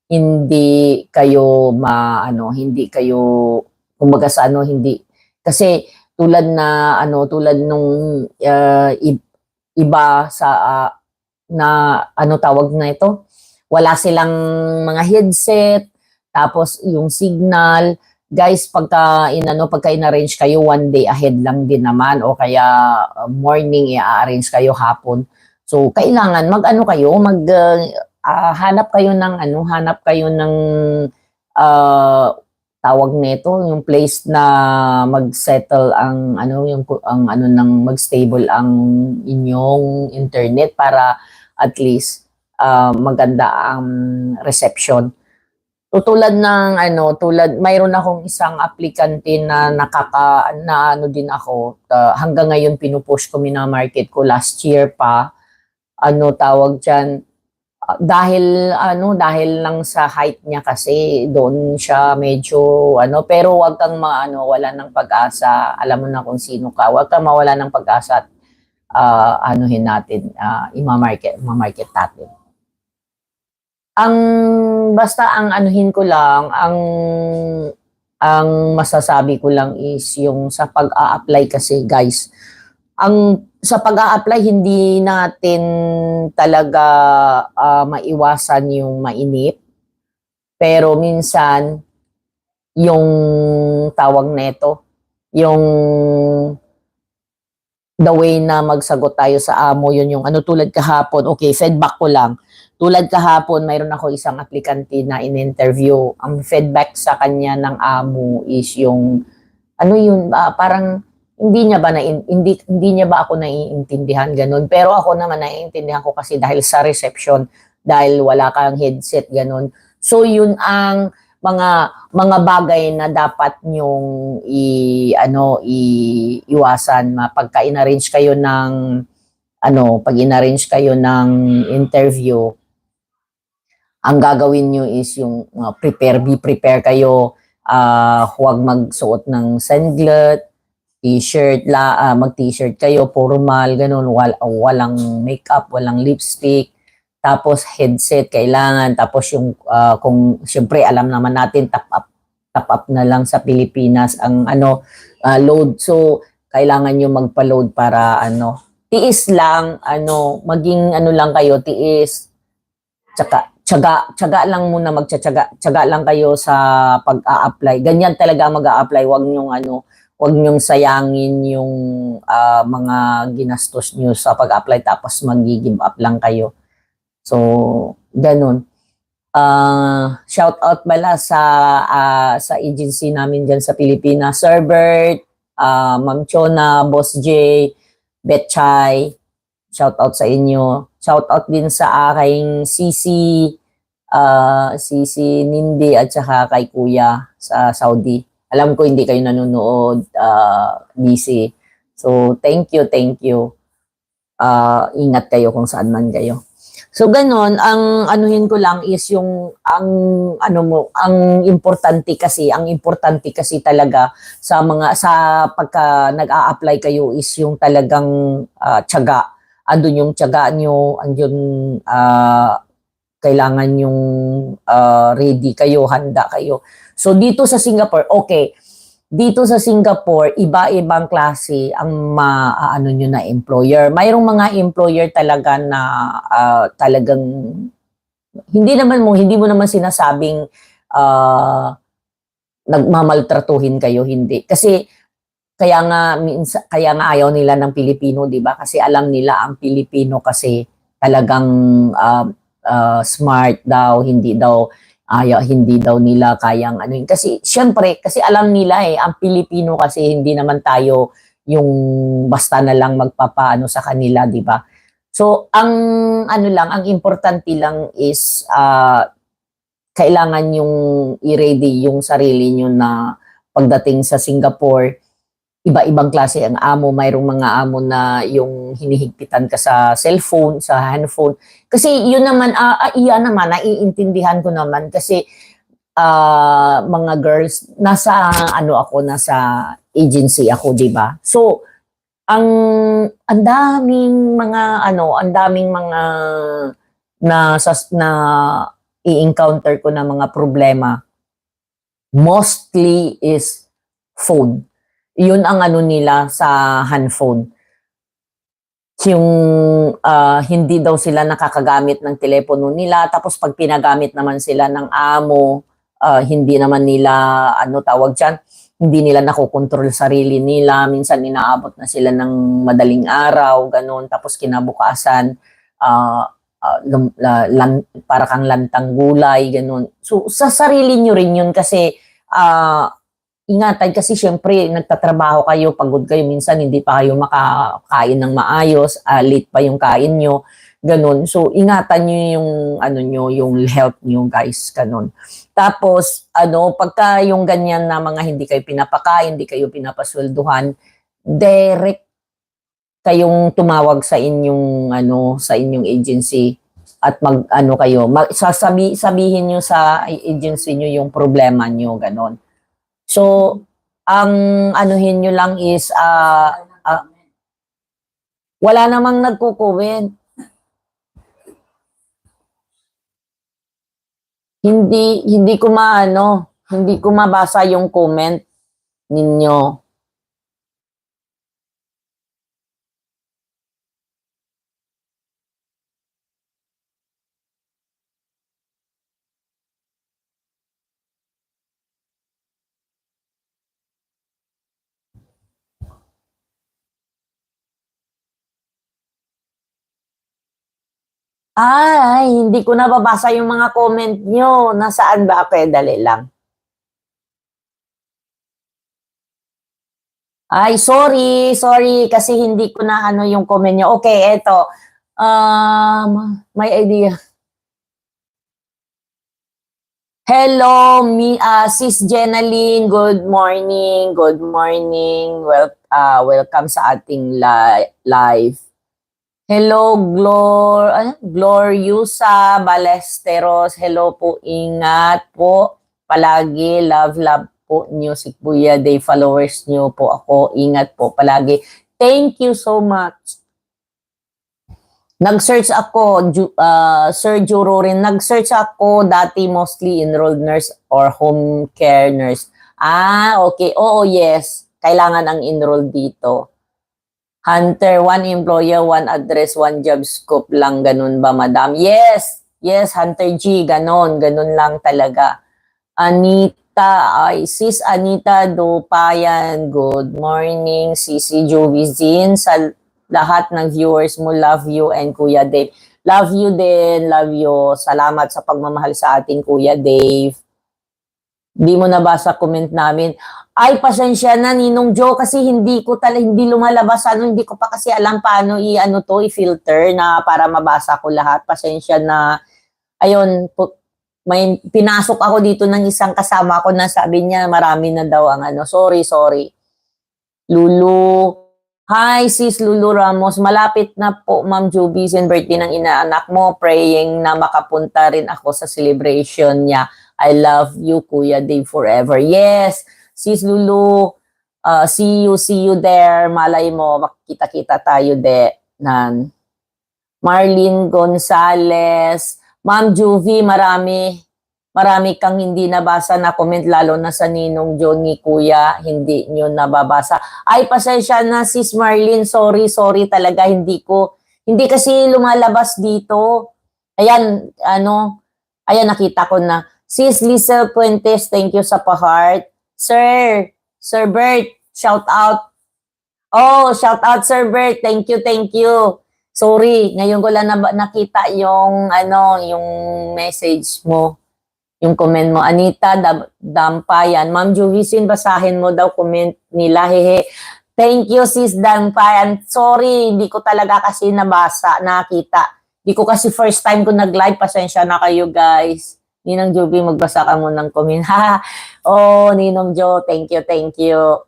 hindi kayo hindi kayo kumbaga sa hindi kasi tulad nung iba sa na tawag na ito, wala silang mga headset, tapos yung signal. Guys, pagka in-arrange kayo, one day ahead lang din naman, o kaya morning i-arrange kayo hapon. So kailangan hanap kayo ng tawag nito, yung place na mag-settle ang mag-stable ang inyong internet para at least maganda ang reception. So, tulad mayroon akong isang aplikante na din ako, hanggang ngayon pinupush ko, minamarket ko last year pa, tawag dyan, dahil lang sa height niya kasi doon siya medyo pero wag kang wala ng pag-asa, alam mo na kung sino ka, wag kang mawala ng pag-asa at i-market natin. Basta ang anuhin ko lang, ang masasabi ko lang is yung sa pag-a-apply kasi guys, sa pag-a-apply hindi natin talaga maiwasan yung mainip, pero minsan yung tawag nito, yung the way na magsagot tayo sa amo, yun yung tulad kahapon, okay, feedback ko lang. Tulad kahapon, mayroon ako isang aplikante na in-interview. Ang feedback sa kanya ng amo is yung, parang hindi niya ba ako naiintindihan, ganun. Pero ako naman naiintindihan ko kasi dahil sa reception, dahil wala kang headset, ganun. So yun ang mga bagay na dapat nyong iwasan pagka in-arrange kayo ng interview. Ang gagawin nyo is yung be prepare kayo, huwag magsuot ng singlet, t-shirt, mag-t-shirt kayo, formal, ganun, walang makeup, walang lipstick, tapos headset kailangan, tapos yung kung siyempre alam naman natin top up na lang sa Pilipinas ang load, so kailangan nyo magpa-load para tiis lang, maging lang kayo, tiis, tiyaga lang muna, tiyaga lang kayo sa pag-a-apply. Ganyan talaga mag-a-apply, wag nyong sayangin yung mga ginastos nyo sa pag-apply tapos mag-give up lang kayo. So, ganun. Shout out pala sa agency namin dyan sa Pilipinas, Sir Bert, Ma'am Chona, Boss J, Betchay, shout out sa inyo. Shout out din sa aking Sisi Nindi at saka kay Kuya sa Saudi. Alam ko hindi kayo nanonood, busy. So, thank you. Ingat kayo kung saan man kayo. So, ganon, ang anuhin ko lang is yung, ang importante kasi talaga sa pagka nag-a-apply kayo is yung talagang tiyaga. Andun yung tiyaga nyo, andun kailangan yung ready kayo, handa kayo. So, dito sa Singapore, okay, dito sa Singapore, iba-ibang klase ang nyo na employer. Mayroong mga employer talaga na talagang hindi mo naman sinasabing nagmamaltratuhin kayo, hindi. Kasi kaya nga ayaw nila ng Pilipino, 'di ba? Kasi alam nila ang Pilipino kasi talagang smart daw, hindi daw nila kayang ano yun. Kasi syempre, kasi alam nila ang Pilipino kasi hindi naman tayo yung basta na lang magpapaano sa kanila, 'di ba? So, ang importante lang is kailangan yung i-ready yung sarili nyo na pagdating sa Singapore, iba-ibang klase ang amo. Mayroong mga amo na yung hinihigpitan ka sa cellphone, sa handphone. Kasi yun naman, iyan naman, naiintindihan ko naman kasi mga girls, nasa agency ako, di ba? So, ang daming mga na i-encounter ko na mga problema, mostly is phone. Yun ang nila sa handphone. Yung hindi daw sila nakakagamit ng telepono nila, tapos pag pinagamit naman sila ng amo, hindi naman nila, tawag dyan, hindi nila nakokontrol sarili nila. Minsan inaabot na sila ng madaling araw, ganun. Tapos kinabukasan, para kang lantang gulay, ganun. So, sa sarili nyo rin yun kasi ingatan kasi syempre nagtatrabaho kayo, pagod kayo, minsan hindi pa kayo makakain ng maayos, late pa yung kain nyo, ganun. So, ingatan nyo yung health nyo, guys, ganun. Tapos, pagka yung ganyan na mga hindi kayo pinapakain, hindi kayo pinapaswelduhan, direct kayong tumawag sa inyong agency at sabihin nyo sa agency nyo yung problema nyo, ganon. So, ang anuhin nyo lang is, wala namang nagko-comment. Hindi ko mabasa yung comment ninyo. Ay, hindi ko nababasa yung mga comment nyo. Nasaan ba? Okay, dali lang. Ay, sorry, kasi hindi ko na yung comment nyo. Okay, eto. May idea. Hello, Sis Jenaline. Good morning. Welcome sa ating live. Hello, Gloriusa Balesteros. Hello po, ingat po. Palagi, love po Music Buya Day followers nyo po ako. Ingat po palagi. Thank you so much. Nag-search ako, Sir Juro rin, nag-search ako dati mostly enrolled nurse or home care nurse. Okay. Oo, yes. Kailangan ang enrolled dito. Hunter, one employer, one address, one job scope lang. Ganun ba, madam? Yes, Hunter G. Ganun lang talaga. Sis Anita Dupayan, good morning. Sisi Jovizin, sa lahat ng viewers mo, love you, and Kuya Dave. Love you din, love you. Salamat sa pagmamahal sa ating Kuya Dave. Di mo nabasa comment namin. Ay, pasensya na, Ninong Joe, kasi hindi lumalabas, hindi ko pa kasi alam paano i-filter na para mabasa ko lahat. Pasensya na, ayun, may pinasok ako dito ng isang kasama ko na sabi niya, marami na daw ang sorry. Lulu, hi, sis Lulu Ramos, malapit na po, Ma'am Juby's birthday ng inaanak mo, praying na makapunta rin ako sa celebration niya. I love you, Kuya Dave, forever. Yes, sis Lulu, see you there. Malay mo, makikita-kita tayo nan. Marlene Gonzales, Ma'am Juvie, marami kang hindi nabasa na comment, lalo na sa Ninong John ni Kuya, hindi nyo nababasa. Ay, pasensya na, sis Marlene, sorry talaga, hindi kasi lumalabas dito. Ayan, nakita ko na. Sis Lisa Puentes, thank you sa pa-heart. Sir Bert, Shout out. Oh, shout out Sir Bert. Thank you, thank you. Sorry, ngayon ko lang nakita yung yung message mo, yung comment mo. Anita Dampayan. Ma'am Juvisin, basahin mo daw comment nila. Hehe. Thank you, sis Dampayan. Sorry, hindi ko talaga kasi nakita. Hindi ko kasi first time ko nag-live. Pasensya na kayo, guys. Ninang Jovi, magbasa ka mo ng comment. Ha? Oh, Ninong Jo, thank you, thank you.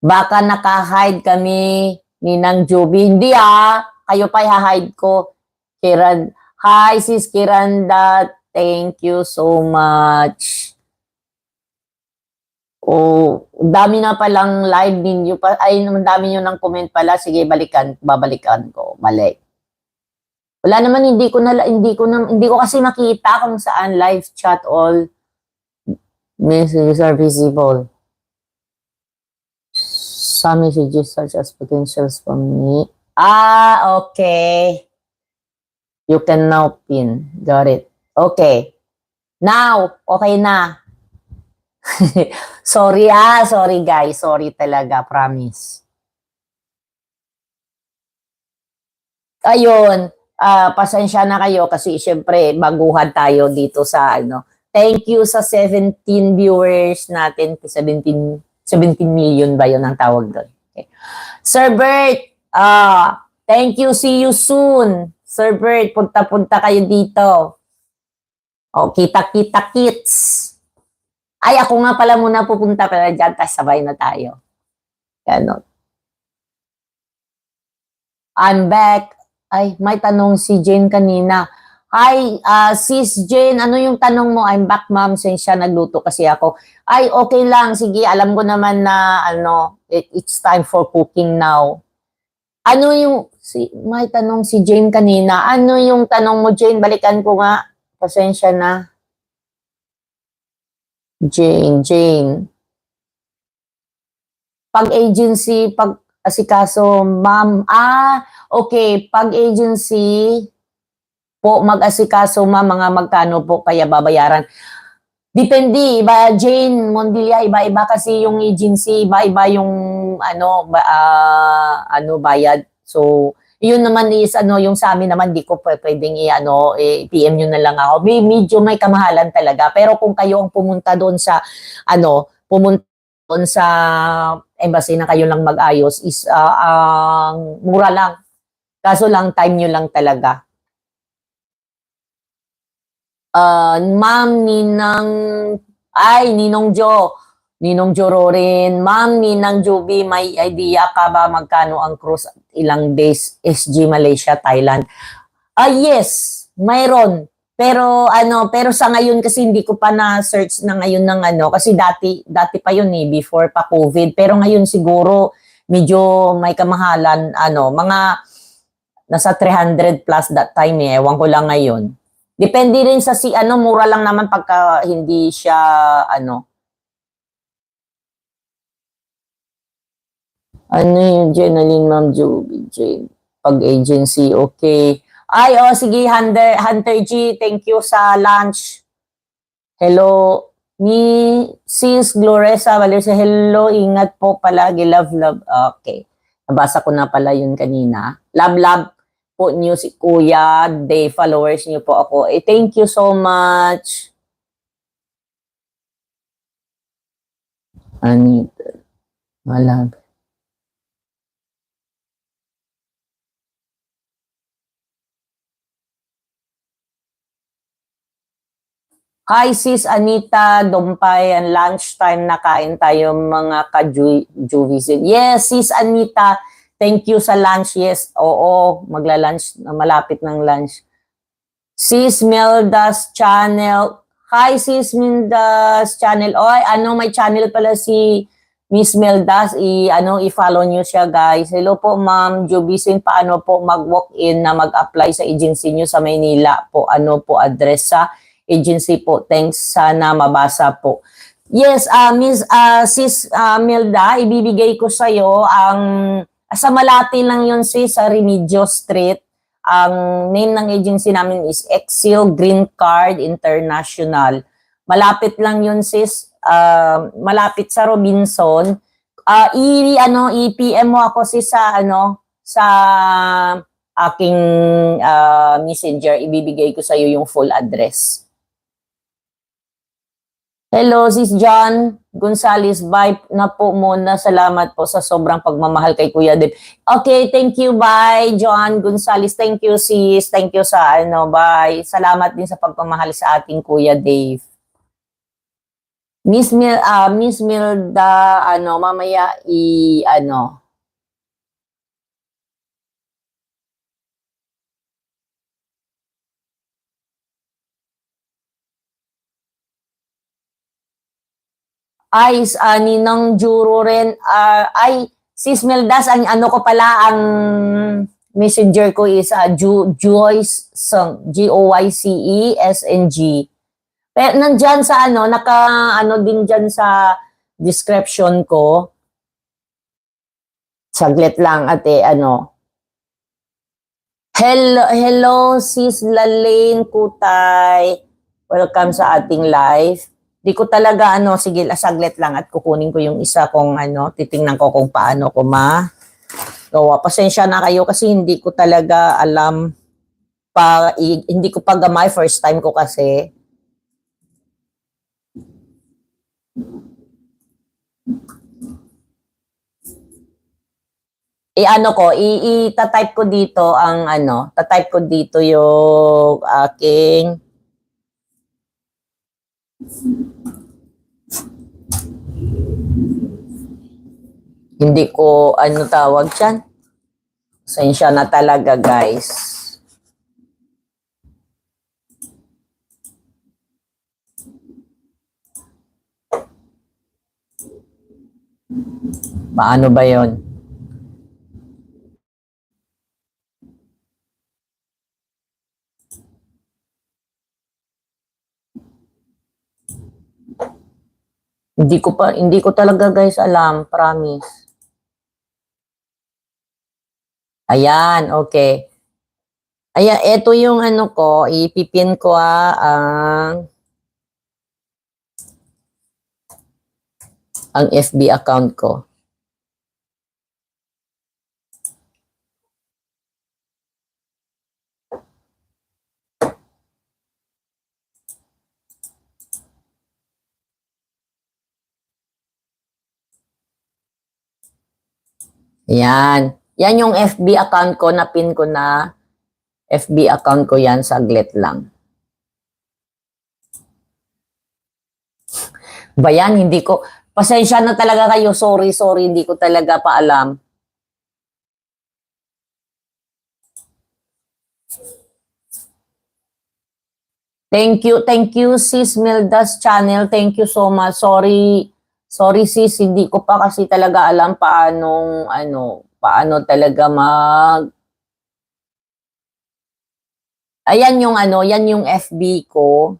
Baka naka-hide kami, Ninang Jovi. Hindi kayo pa i-hide ko. Kiran, hi sis Kiranda, thank you so much. Oh, dami na palang live ninyo pa. Ay, dami nyo ng comment pala. Sige, babalikan ko. Mali. Wala naman, hindi ko kasi makita kung saan live chat all messages are visible. Some messages such as potentials from me. Okay. You can now pin. Got it. Okay. Now, okay na. Sorry guys. Sorry talaga, promise. Ayun, pasensya na kayo kasi syempre baguhan tayo dito sa Thank you sa 17 viewers natin, 17 million ba 'yon ang tawag doon. Okay. Sir Bert, thank you, see you soon. Sir Bert, punta-punta kayo dito. Oh, kita-kita kits. Ay, ako nga pala muna pupunta pala dyan, tapos sabay na tayo. Ganon. I'm back. Ay, may tanong si Jane kanina. Hi, sis Jane, ano yung tanong mo? I'm back, ma'am, since siya nagluto kasi ako. Ay, okay lang. Sige, alam ko naman na, it's time for cooking now. May tanong si Jane kanina. Ano yung tanong mo, Jane? Balikan ko nga. Pasensya na. Jane. Pag-agency, pag-asikaso, ma'am. Okay. Pag-agency po, mag-asikaso, ma'am, mga magkano po kaya babayaran? Depende, iba, Jane Mondilla, iba-iba kasi yung agency, iba-iba yung bayad. So, yun naman is yung sa amin naman di ko pwedeng PM nyo na lang ako. Medyo may kamahalan talaga. Pero kung kayo ang pumunta doon sa embassy na kayo lang mag-ayos is mura lang. Kaso lang time nyo lang talaga. Ma'am Ninong Jo Rorin. Ma'am Ninang Jovi, may idea ka ba magkano ang cruise ilang days SG Malaysia, Thailand? Yes, mayroon. Pero sa ngayon kasi hindi ko pa na-search na ngayon ng kasi dati pa yun before pa COVID. Pero ngayon siguro medyo may kamahalan mga nasa 300 plus that time ewan ko lang ngayon. Depende rin sa mura lang naman pagka hindi siya yung Jenaline, Ma'am Jovi, Jane? Pag-agency, okay. Ay, sige, Hunter G, thank you sa lunch. Hello, ni Sis Gloresa Valerse, hello, ingat po palagi, love. Okay, nabasa ko na pala yun kanina. Love po niyo si Kuya, day followers niyo po ako. Thank you so much. Anita, malam. Hi sis Anita Dompayan, lunchtime na kain tayo mga ka-Juvisin. Yes, sis Anita, thank you sa lunch. Yes, oo, magla-lunch, malapit ng lunch. Sis Melda's channel. Hi sis Melda's channel. Oy, may channel pala si Miss Meldas. I-follow nyo siya, guys. Hello po, Ma'am Juvisin. Paano po mag-walk-in na mag-apply sa agency nyo sa Maynila po? Ano po address sa agency po? Thanks, sana mabasa po. Yes, sis Milda, ibibigay ko sa iyo sa Malati lang yun sis, sa Remigio Street. Ang name ng agency namin is Exil Green Card International. Malapit lang yun sis, malapit sa Robinson. i-PM mo ako sa sa aking messenger, ibibigay ko sa iyo yung full address. Hello, Sis John Gonzales, bye na po muna. Salamat po sa sobrang pagmamahal kay Kuya Dave. Okay, thank you, bye, John Gonzales. Thank you, sis. Thank you sa bye. Salamat din sa pagmamahal sa ating Kuya Dave. Miss Milda, mamaya ay, Ninang Juro rin, ay, Sis Mildas, ang ko pala, ang messenger ko is Joyce Sung, GOYCESNG. Pero nandyan sa din dyan sa description ko. Saglit lang, ate, Hello, Sis Lalaine Kutay. Welcome sa ating live. Di ko talaga, sige, saglit lang at kukunin ko yung isa kong, titingnan ko kung paano ko gawa. Pasensya na kayo kasi hindi ko talaga alam hindi ko pa gamay, first time ko kasi. Ita-type ko dito ang ta-type ko dito yung aking hindi ko tawag dyan. Pasensya na talaga, guys. Paano ba yon? Hindi ko talaga, guys, alam, promise. Ayan, okay. Ayan, ito yung ko, ipipin ko ang FB account ko. Yan. Yan yung FB account ko, na-pin ko na. FB account ko yan, saglit lang. Bayan, hindi ko, pasensya na talaga kayo, sorry, hindi ko talaga paalam. Thank you, Sis Milda's channel, thank you so much, sorry sis, hindi ko pa kasi talaga alam paano talaga ayan yung yan yung FB ko.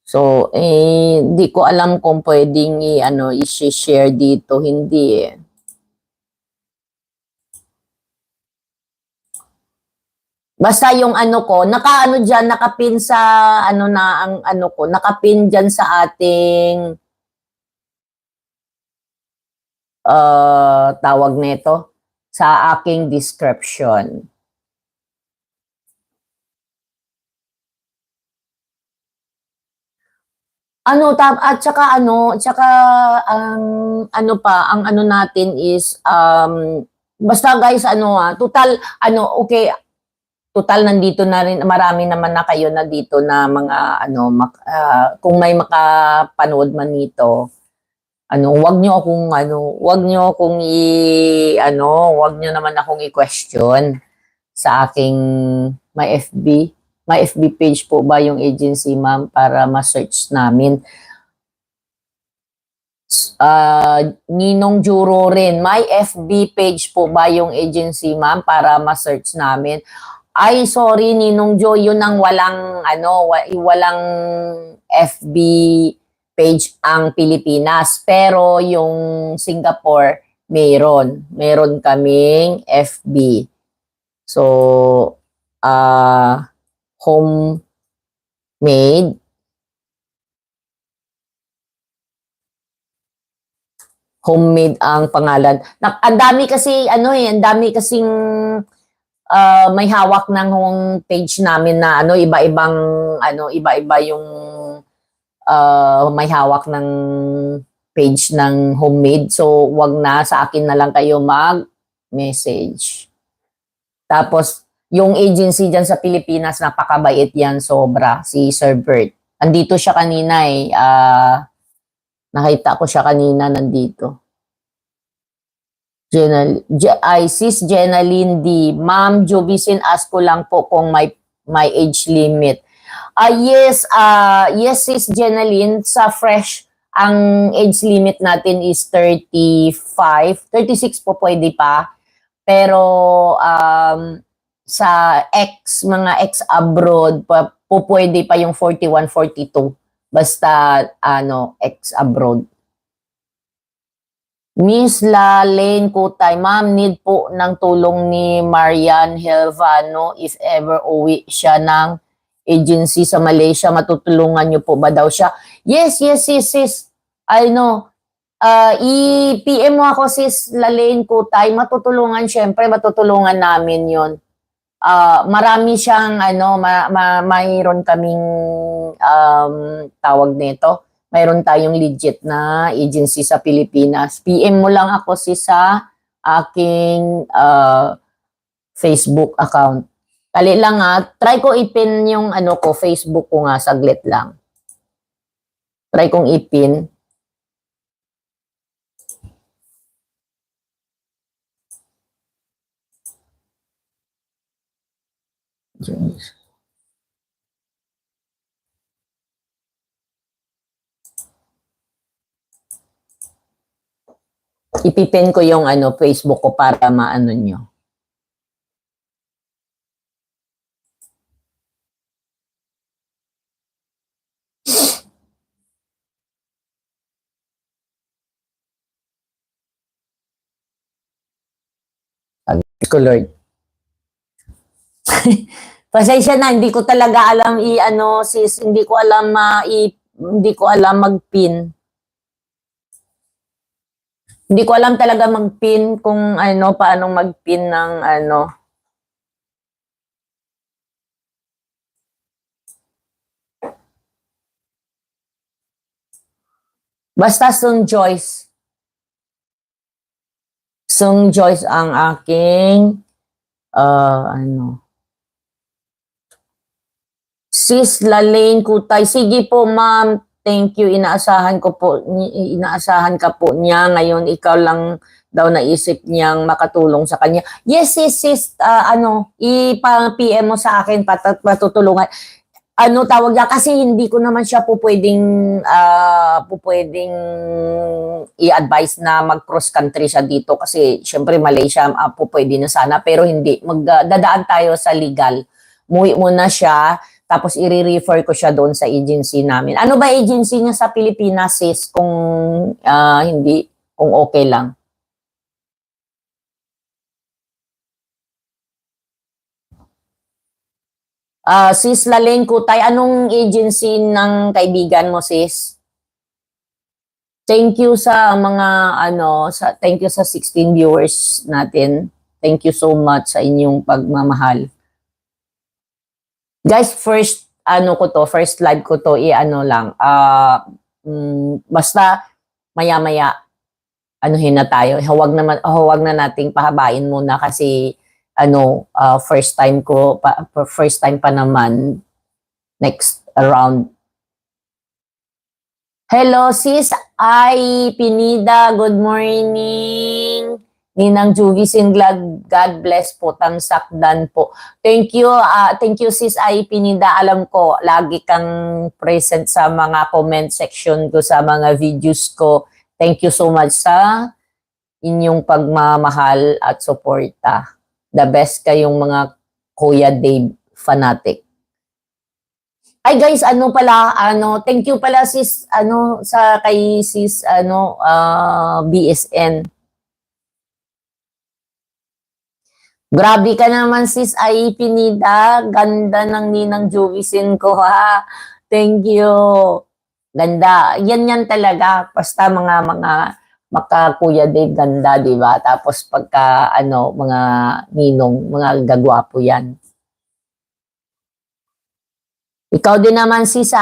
So, hindi ko alam kung pwedeng i-share dito, hindi eh. Basta yung ko, dyan, nakapin sa, ko, nakapin dyan sa ating, tawag nito, sa aking description. At saka ang natin is, basta guys, total, okay, total nandito na rin, marami naman na kayo na dito na mga kung may makapanood man nito, wag niyo naman akong i-question sa aking may FB page po ba yung agency, ma'am, para ma-search namin. Ninong Juro rin, may FB page po ba yung agency, ma'am, para ma-search namin? Ay, sorry, Ninong Jo, yun ang walang FB page ang Pilipinas. Pero yung Singapore, meron kaming FB. So, Homemade. Homemade ang pangalan. Ang dami kasi, ang dami kasing may hawak ng page namin na iba-iba yung may hawak ng page ng Homemade. So, wag na, sa akin na lang kayo mag-message. Tapos, yung agency dyan sa Pilipinas, napakabait yan, sobra, si Sir Bert. Andito siya kanina nakita ko siya kanina nandito. Sis Jenaline D. Ma'am Jovisin, ask ko lang po kung may age limit. Yes, Sis Jenaline, sa fresh, ang age limit natin is 35. 36 po pwede pa. Pero sa mga ex-abroad, po pwede pa yung 41, 42. Basta, ex-abroad. Miss Lalaine Kutay, ma'am, need po ng tulong ni Marian Helvano if ever uwi siya ng agency sa Malaysia. Matutulungan niyo po ba daw siya? Yes, sis. I know. I-PM mo ako, sis Lalaine Kutay. Matutulungan namin yon. Marami siyang mayroon kaming tawag nito. Mayroon tayong legit na agency sa Pilipinas. PM mo lang ako sa aking Facebook account. Kali lang try ko ipin yung Facebook ko nga, saglit lang. Try kong ipin. Ipipin ko yung Facebook ko para maano nyo. Sabi ko, Lord. Pasensya na, hindi ko talaga alam sis, hindi ko alam mag-pin. Hindi ko alam talaga mag-pin kung paano mag-pin ng Basta Sung Joyce. Sung Joyce ang aking Sis Lalaine Kutay. Sige po, ma'am. Thank you. Inaasahan ka po niya. Ngayon, ikaw lang daw naisip niyang makatulong sa kanya. Yes, sis. ipa-PM mo sa akin, patutulungan. Tawag niya? Kasi hindi ko naman siya po pwedeng i-advise na mag-cross country siya dito. Kasi, syempre, Malaysia, po pwede na sana. Pero hindi. Dadaan tayo sa legal. Muwi muna siya. Tapos i-refer ko siya doon sa agency namin. Ano ba agency niya sa Pilipinas, sis? Kung hindi, kung okay lang. Sis Lalaine Kutay, anong agency ng kaibigan mo, sis? Thank you sa thank you sa 16 viewers natin. Thank you so much sa inyong pagmamahal. Guys, first live ko to, basta maya-maya, na tayo. Huwag na nating pahabain muna kasi, first time pa naman, next round. Hello, sis Pinida, good morning. Ninang Juvisin, God bless po, tamsakdan po. Thank you, sis Pinida. Alam ko, lagi kang present sa mga comment section ko, sa mga videos ko. Thank you so much sa inyong pagmamahal at suporta. The best kayong mga Kuya Dave fanatic. Ay guys, thank you pala sis, kay sis, BSN. Grabe ka naman, sis ay Pinida. Ganda ng ninang Juvisin ko, ha. Thank you. Ganda. Yan talaga. Basta mga maka Kuya Dave, ganda, di ba? Tapos pagka, mga ninong, mga gagwapo yan. Ikaw din naman, sis,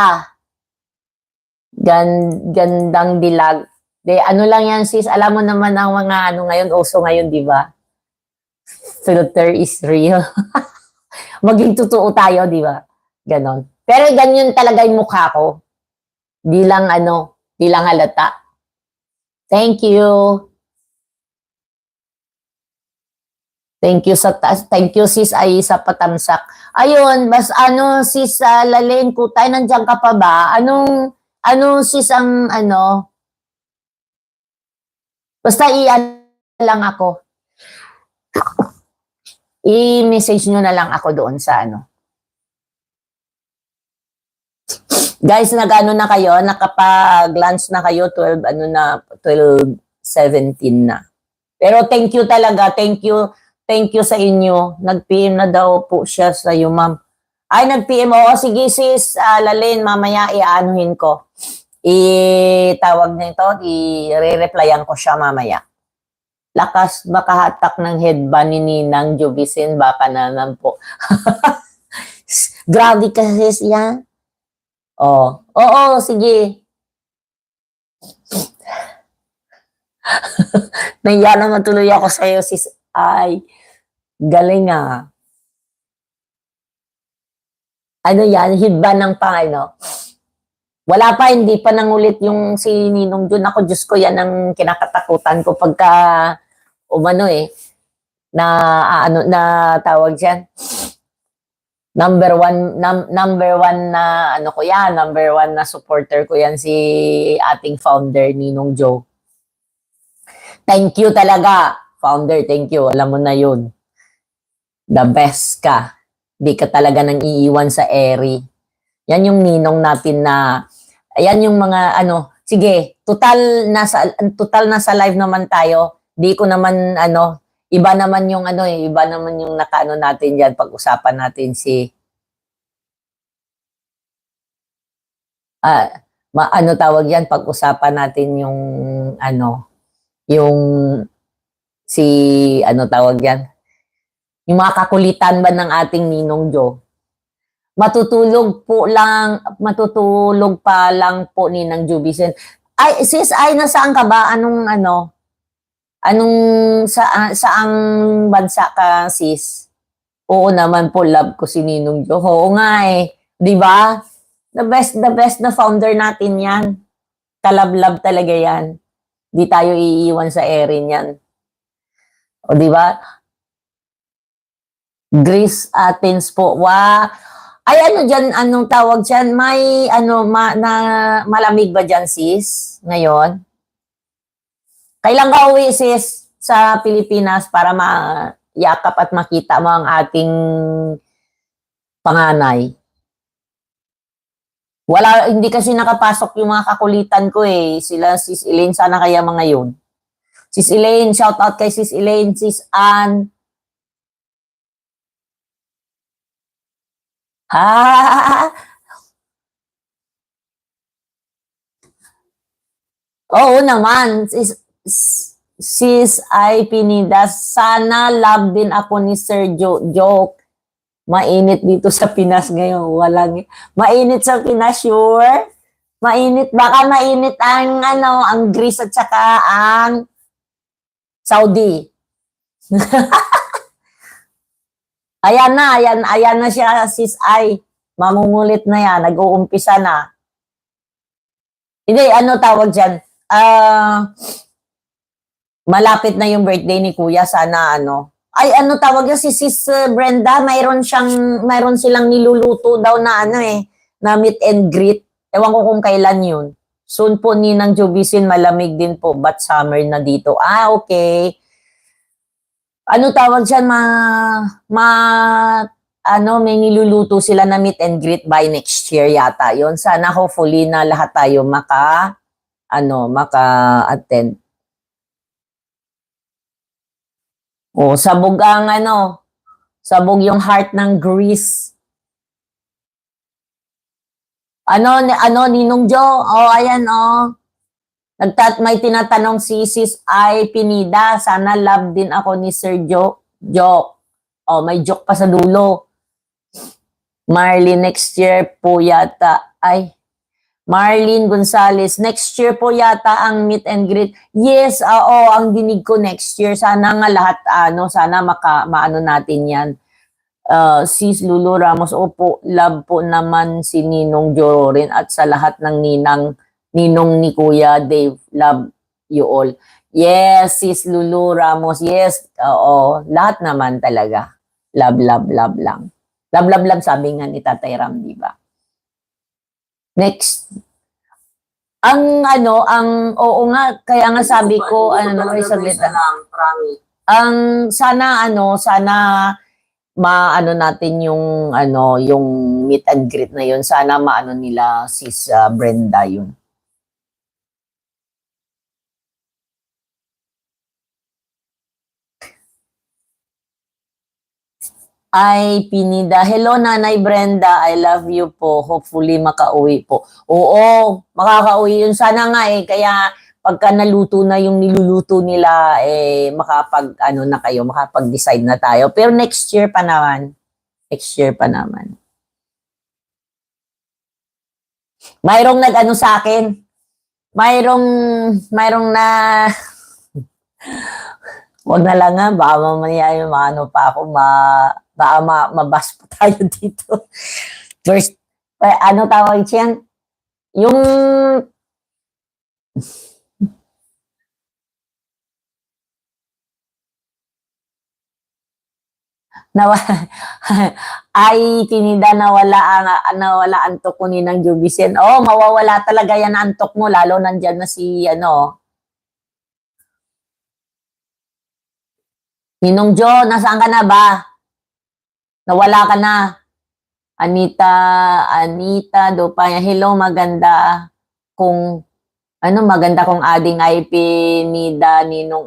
gandang dilag. De, ano lang yan, sis. Alam mo naman ang mga ngayon, uso ngayon, di ba? Filter is real. Maging totoo tayo, di ba? Ganon. Pero ganyan talaga yung mukha ko. Di lang halata. Thank you. Thank you sis ay sa patamsak. Ayun, sis Lalen Kutay, nandiyan ka pa ba? Sis ang basta lang ako. I-message nyo na lang ako doon sa Guys, na kayo? Nakapag-lunch na kayo? 12:17 na. Pero thank you talaga. Thank you sa inyo. Nag-PM na daw po siya sa iyo, ma'am. Ay, nag-PM. Oo, sige sis, Lalin, mamaya i-anuhin ko. Tawag na ito, i-re-replyan ko siya mamaya. Lakas makahatak ng headband ni Ninang Jubicin, baka naman po. Grabe ka sis yan. Oo, sige. Naiya naman tuloy ako sa iyo sis. Ay, galing Ano yan, headband ng Wala pa, hindi pa nangulit yung si Ninong Jun. Ako, Diyos ko, yan ang kinakatakutan ko pagka na tawag diyan. Number one na ko yan, number one na supporter ko yan si ating founder Ninong Joe. Thank you talaga, founder, thank you. Alam mo na yun. The best ka. Di ka talaga nang iiwan sa eri. Yan yung ninong natin na, ayan yung mga sige, total nasa live naman tayo. Di ko naman iba naman yung nakaano natin diyan pag-usapan natin si tawag yan pag-usapan natin yung yung si tawag yan yung mga kakulitan ba ng ating Ninong Joe. Matutulog pa lang po ni Nang Jubicin. Ay, sis, nasaan ka ba? Saang bansa ka, sis? Oo naman po, love ko si Ninong Jo. Oo nga di ba? The best na founder natin yan. Kalab-lab talaga yan. Di tayo iiwan sa erin yan. O di ba? Greece, Athens po. Ay, dyan, anong tawag dyan? May, malamig ba dyan, sis? Ngayon? Kailan ka uwi, sis, sa Pilipinas para yakap at makita mo ang ating panganay? Hindi kasi nakapasok yung mga kakulitan ko Sila, Sis Elaine, sana kaya mga yun. Sis Elaine, shout out kay Sis Elaine, Sis Ann. Oo naman, sis ay Pinida, sana love din ako ni Sir Joke. Mainit dito sa Pinas ngayon. Mainit sa Pinas, sure? Mainit, baka mainit ang Greece at saka ang Saudi. Ayan na siya, sis ay. Mangungulit na yan, nag-uumpisa na. Hindi, tawag dyan? Malapit na yung birthday ni Kuya, sana Ay, tawag niya si Sis Brenda, mayroon silang niluluto daw na na meet and greet. Ewan ko kung kailan yun. Soon po ni Nang Jubicin, malamig din po, but summer na dito. Okay. Tawag dyan, may niluluto sila na meet and greet by next year yata. Yon, sana hopefully na lahat tayo maka-attend. O, sabog ang ano, sabog yung heart ng Greece. Ninong Jo? Oh, ayan, oh. May tinatanong si Sis ay Pinida, sana love din ako ni Sir Joke. Oh, may joke pa sa dulo. Marlene, next year po yata. Ay, Marlene Gonzalez, next year po yata ang meet and greet. Yes, oo, ang dinig ko next year. Sana nga lahat, sana maano natin yan. Sis Lulu Ramos, opo, love po naman si Ninong Jororin at sa lahat ng ninong ni Kuya Dave, love you all. Yes, Sis Lulu Ramos, yes, oo, lahat naman talaga. Love, love, love lang. Love, love, love, sabi nga ni Tatay Ram, di ba? Next. Oo nga, kaya nga sabi ko, saglit lang, sana maano natin yung meet and greet na yun. Sana maano nila Sis Brenda yun. Ay, Pinida. Hello, Nanay Brenda. I love you po. Hopefully, makauwi po. Oo, makakauwi yun. Sana nga kaya pagka naluto na yung niluluto nila, makapag-decide na tayo. Pero next year pa naman. Next year pa naman. Mayroong nag-ano sa akin. Mayroong na wag na lang nga, baka mamaya yung pa ako, baka mabas pa tayo dito. First, ano tawag siyan? Yung ay Tinida, nawala antok ko ni ng Jubicen. Oh, mawawala talaga yan antok mo, lalo nandyan na si Ninong Jo, nasaan ka na ba? Nawala ka na. Anita Dopaya, hello, maganda kung ading ay Pinida, Ninong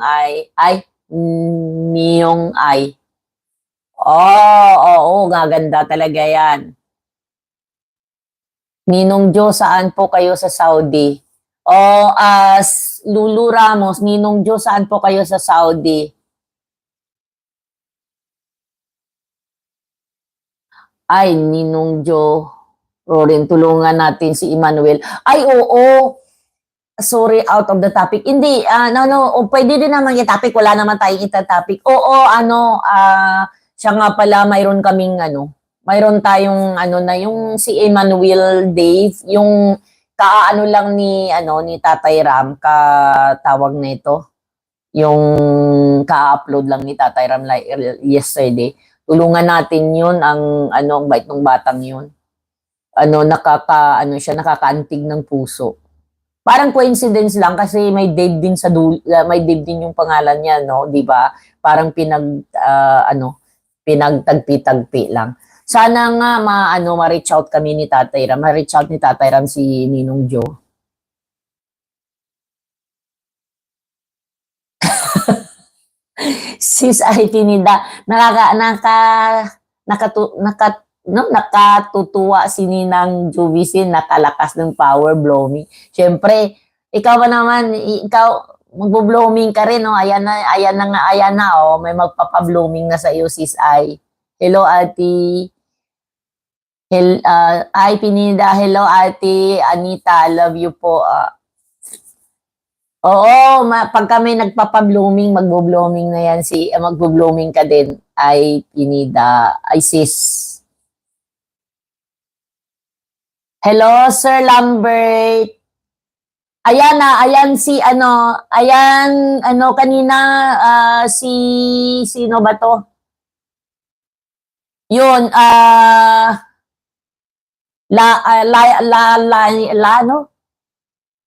Niyong ay. Oo, gaganda talaga yan. Ninong Jo, saan po kayo sa Saudi? Lulu Ramos, Ninong Jo, saan po kayo sa Saudi? Ay, Ninong Jo, Rorin, tulungan natin si Emmanuel. Ay, oo. Sorry, out of the topic. Hindi, pwede din naman yung topic. Wala naman tayong ita-topic. Oo, siya nga pala, mayroon mayroon tayong, yung si Emmanuel Dave, yung kaano lang ni Tatay Ram, katawag na ito, yung ka-upload lang ni Tatay Ram yesterday. Tulungan natin yun, ang bait ng batang yun. Nakakaantig ng puso. Parang coincidence lang kasi may Dave din may Dave din yung pangalan niya, no, 'di ba? Parang pinagtagpi-tagpi lang. Sana nga ma-reach out kami ni Tatay Ram, ma-reach out ni Tatay Ram si Ninong Jo. Sis ay Tinida, nakatutuwa si Ninang Jubicin, nakalakas ng power blooming. Siyempre, ikaw ba naman, magbo-blooming ka rin, no? Ayan na, oh, may magpapa-blooming na sa iyo, sis ay. Hello, ati. Ay, Pinida, hello, ati. Anita, love you po. Oo, pag kami nagpapa-blooming, magbo-blooming na yan magbo-blooming ka din, ay Pinida, ay sis. Hello, Sir Lambert. Ayan kanina, sino ba to? Yun,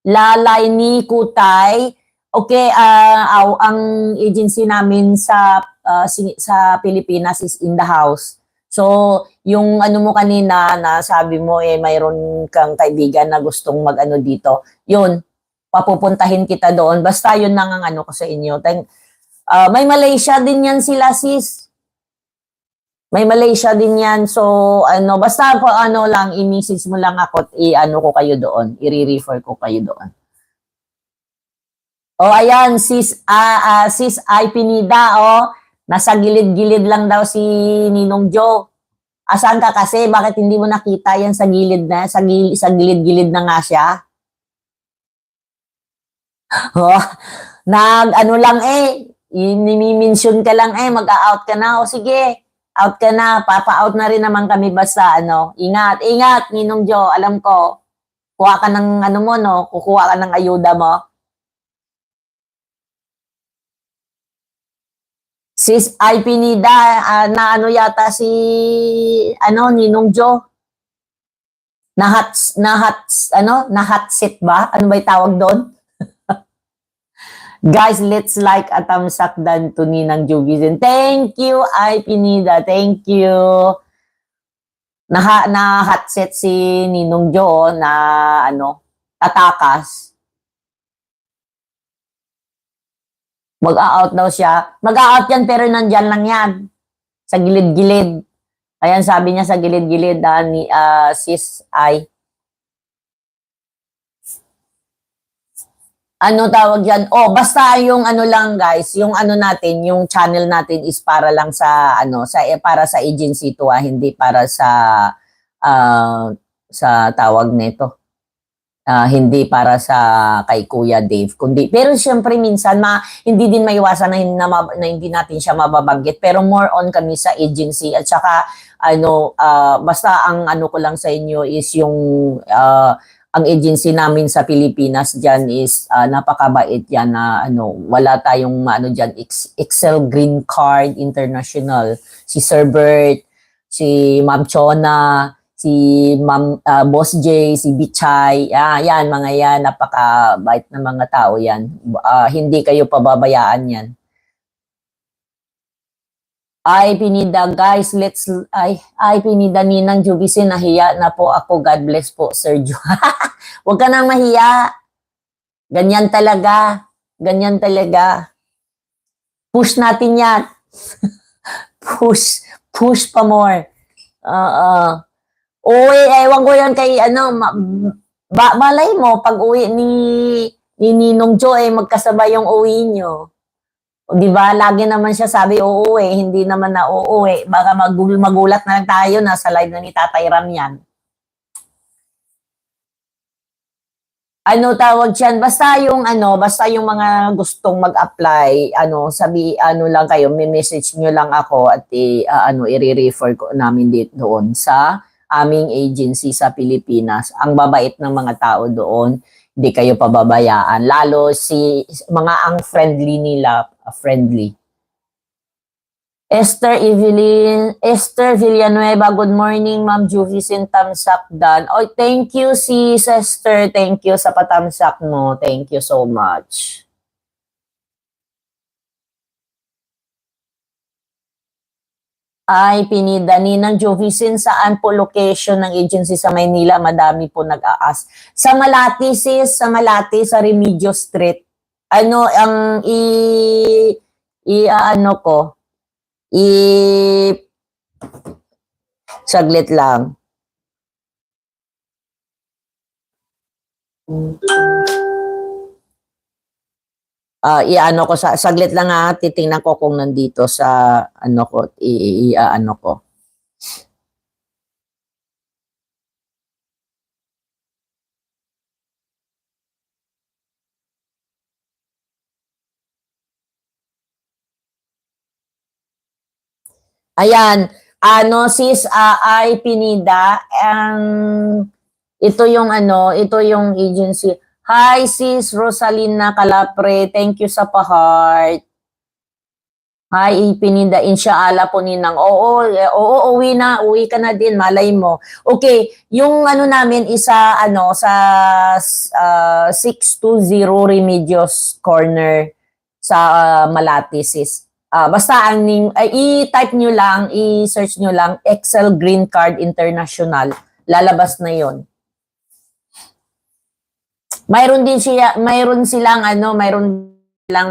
Lalayni Kutay. Okay, ang agency namin sa Pilipinas is in the house. So, yung mo kanina na sabi mo mayroon kang kaibigan na gustong dito. Yun, papupuntahin kita doon. Basta yun lang ang ko sa inyo. May Malaysia din yan sila, sis. May Malaysia din yan. So, basta po, lang, i-message mo lang ako at ko kayo doon. I-refer ko kayo doon. Ayan, sis Ay Pinida, nasa gilid-gilid lang daw si Ninong Joe. Asan ka kasi? Bakit hindi mo nakita yan sa gilid na? Sa gilid-gilid na nga siya? Lang nimi-mention ka lang mag-out ka na. Sige, out ka na. Papa-out na rin naman kami basta Ingat, Ninong Joe. Alam ko, kuha ka ng kukuha ka ng ayuda mo. Sis Ay Pinida, na yata si Ninong Joe. Na hot seat ba? Ano ba 'yung tawag doon? Guys, let's like at thumbs up dan to Ninang Juvizin. Thank you, Ay Pinida. Thank you. Na hot seat si Ninong Joe na tatakas. Mag-out daw siya. Mag-out yan pero nandyan lang yan. Sa gilid-gilid. Ayan, sabi niya sa gilid-gilid ni sis Ay. Tawag dyan? Basta yung lang guys, yung natin, yung channel natin is para lang sa para sa agency to hindi para sa tawag nito. Hindi para sa kay Kuya Dave, pero siyempre minsan hindi din maiwasan na hindi natin siya mababanggit, pero more on kami sa agency at saka basta ang ko lang sa inyo is yung ang agency namin sa Pilipinas diyan is napakabait yan na wala tayong diyan Excel Green Card International, si Sir Bert, si Ma'am Chona, si Boss J, si Bichay, yan, mga yan, napakabait na mga tao yan. Hindi kayo pababayaan yan. Ay Pinida, guys, ay Pinida, Ninang Jubisi, nahiya na po ako. God bless po, Sir Jo. Huwag ka nang mahiya. Ganyan talaga. Ganyan talaga. Push natin yan. Push pa more. Ewan ko yan kay malay mo, pag uwi ni Ninong Joe, magkasabay yung uwi nyo. Di ba? Lagi naman siya sabi, uuwi, hindi naman na uuwi. Baka magulat na lang tayo, nasa live na ni Tatay Ram yan. Tawag dyan? Basta yung mga gustong mag-apply, lang kayo, may message nyo lang ako at i-refer ko namin doon sa aming agency sa Pilipinas. Ang babait ng mga tao doon, hindi kayo pababayaan. Lalo mga ang friendly nila, friendly. Esther Villanueva, good morning, Ma'am Juvicin, thumbs up dan. Thank you, sis Esther. Thank you sa pa-thumbs up mo. Thank you so much. Ay, Pinida, Ninang Juvicin, saan po location ng agency sa Maynila? Madami po nag-aas. Sa Malati, sis, sa Malati, sa Remigio Street. Saglit lang. Ko saglit lang titingnan ko kung nandito sa ko. Ayan, sis Ay Pinida, ito yung agency. Hi sis Rosalina Calapre, thank you sa pa-heart. Hi Pinida, inshallah po Ninang. Oo, uwi ka na din, malay mo. Okay, yung namin isa sa 620 Remedios Corner sa Malati, sis. Basta i-type nyo lang, i-search nyo lang Excel Green Card International. Lalabas na yon. Mayroon silang lang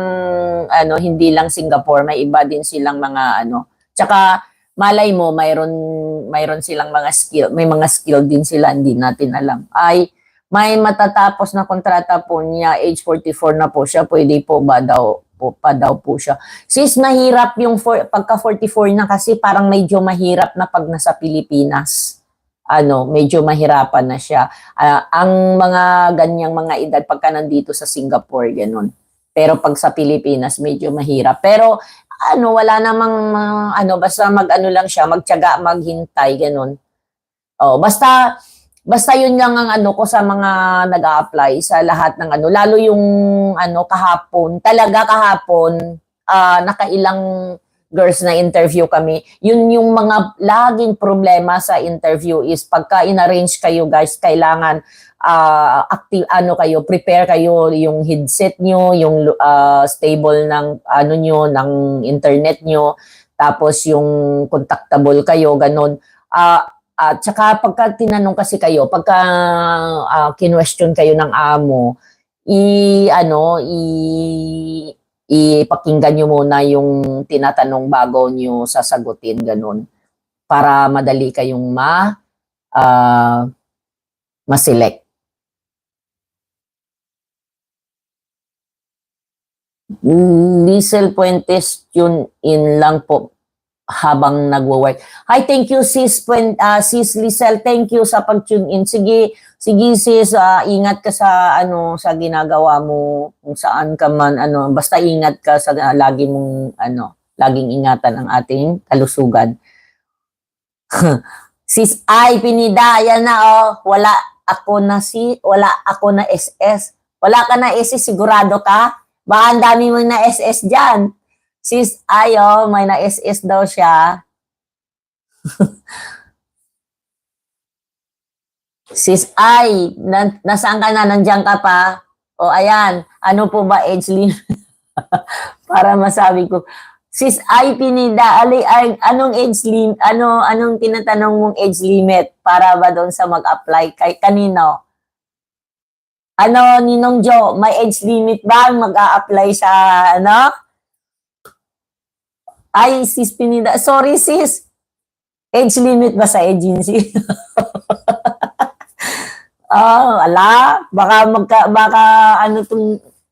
hindi lang Singapore, may iba din silang mga Tsaka malay mo mayroon silang mga skill, may mga skill din sila hindi natin alam. Ay may matatapos na kontrata po niya, age 44 na po siya, pwede po ba daw po siya. Sis, mahirap yung pagka 44 na kasi parang medyo mahirap na pag nasa Pilipinas. Medyo mahirapan na siya. Ang mga ganyang mga edad pagka nandito sa Singapore, ganun. Pero pag sa Pilipinas, medyo mahirap. Pero wala namang basta lang siya, magtiyaga, maghintay, ganun. Basta yun lang ang ko sa mga nag-a-apply sa lahat ng lalo yung kahapon, nakailang girls na interview kami. Yun yung mga laging problema sa interview is pagka in-arrange kayo guys, kailangan active kayo, prepare kayo yung headset nyo, yung stable ng nyo, ng internet nyo, tapos yung contactable kayo, ganun. At saka pagka tinanong kasi kayo, pagka kinwestiyon kayo ng amo, ipakinggan nyo muna yung tinatanong bago nyo sasagutin, ganun. Para madali kayong ma-select. Liesel Puentes, tune in lang po habang nagwo-work. Hi, thank you sis Liesel, thank you sa pag-tune in. Sige sis, ingat ka sa sa ginagawa mo, kung saan ka man basta ingat ka sa laging ingatan ang ating kalusugan. Sis Ay Pinida, yan na wala ako na SS. Wala ka na SS, sigurado ka? Baka ang dami mo na SS diyan. Sis Ay, may na SS daw siya. Sis Ay, nasaan ka na? Nandiyan ka pa? Ayan. Ano po ba age limit? Para masabi ko. Sis Ay Pinida, anong age limit? Anong tinatanong mong age limit para ba doon sa mag-apply kay kanino? Ninong Jo, may age limit ba mag-a-apply sa Ay, sis Pinida. Sorry, sis. Age limit ba sa agency? Ala. Baka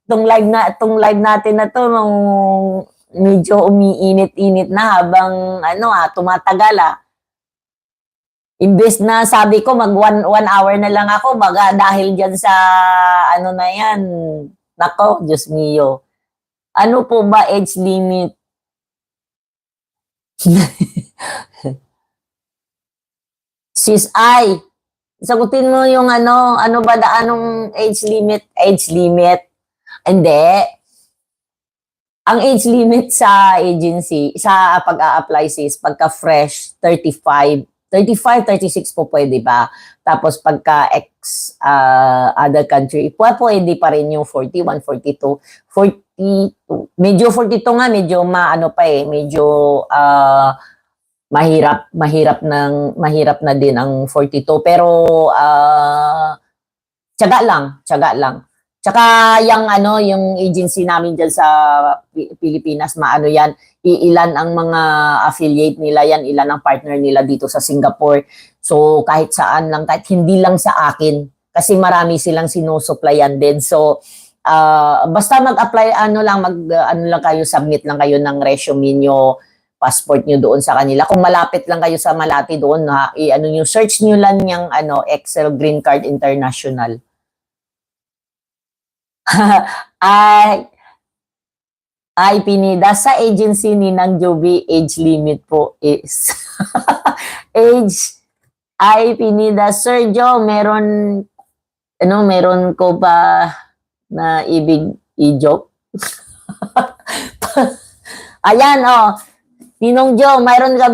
tong live natin na to, medyo umiinit-init na habang tumatagal Imbes na sabi ko mag 1 hour na lang ako, baga dahil diyan sa na yan. Nako, Diyos mio. Ano po ba age limit? Sis Ay, sagutin mo yung ano ba anong age limit? Age limit? Hindi. Ang age limit sa agency, sa pag-a-apply sis, pagka fresh, 35, 36 po pwede ba? Tapos pagka other country, pwede pa rin yung 41, 42, 42. Medyo 42 nga, medyo medyo mahirap na din ang 42, pero tiyaga lang. Tsaka yung agency namin diyan sa Pilipinas, yan, ilan ang mga affiliate nila yan, ilan ang partner nila dito sa Singapore. So kahit saan lang, kahit hindi lang sa akin, kasi marami silang sinusuplayan din. So basta mag-apply lang kayo, submit lang kayo ng resume nyo, passport nyo doon sa kanila. Kung malapit lang kayo sa Malate doon, nyo, search nyo lang yung Excel Green Card International. Ay Pinida, sa agency ni Nang Jovi, age limit po is Ay Pinida, Sir Joe, meron ko ba na ibig i-joke? Ayan, Ninong Joe, mayroon ka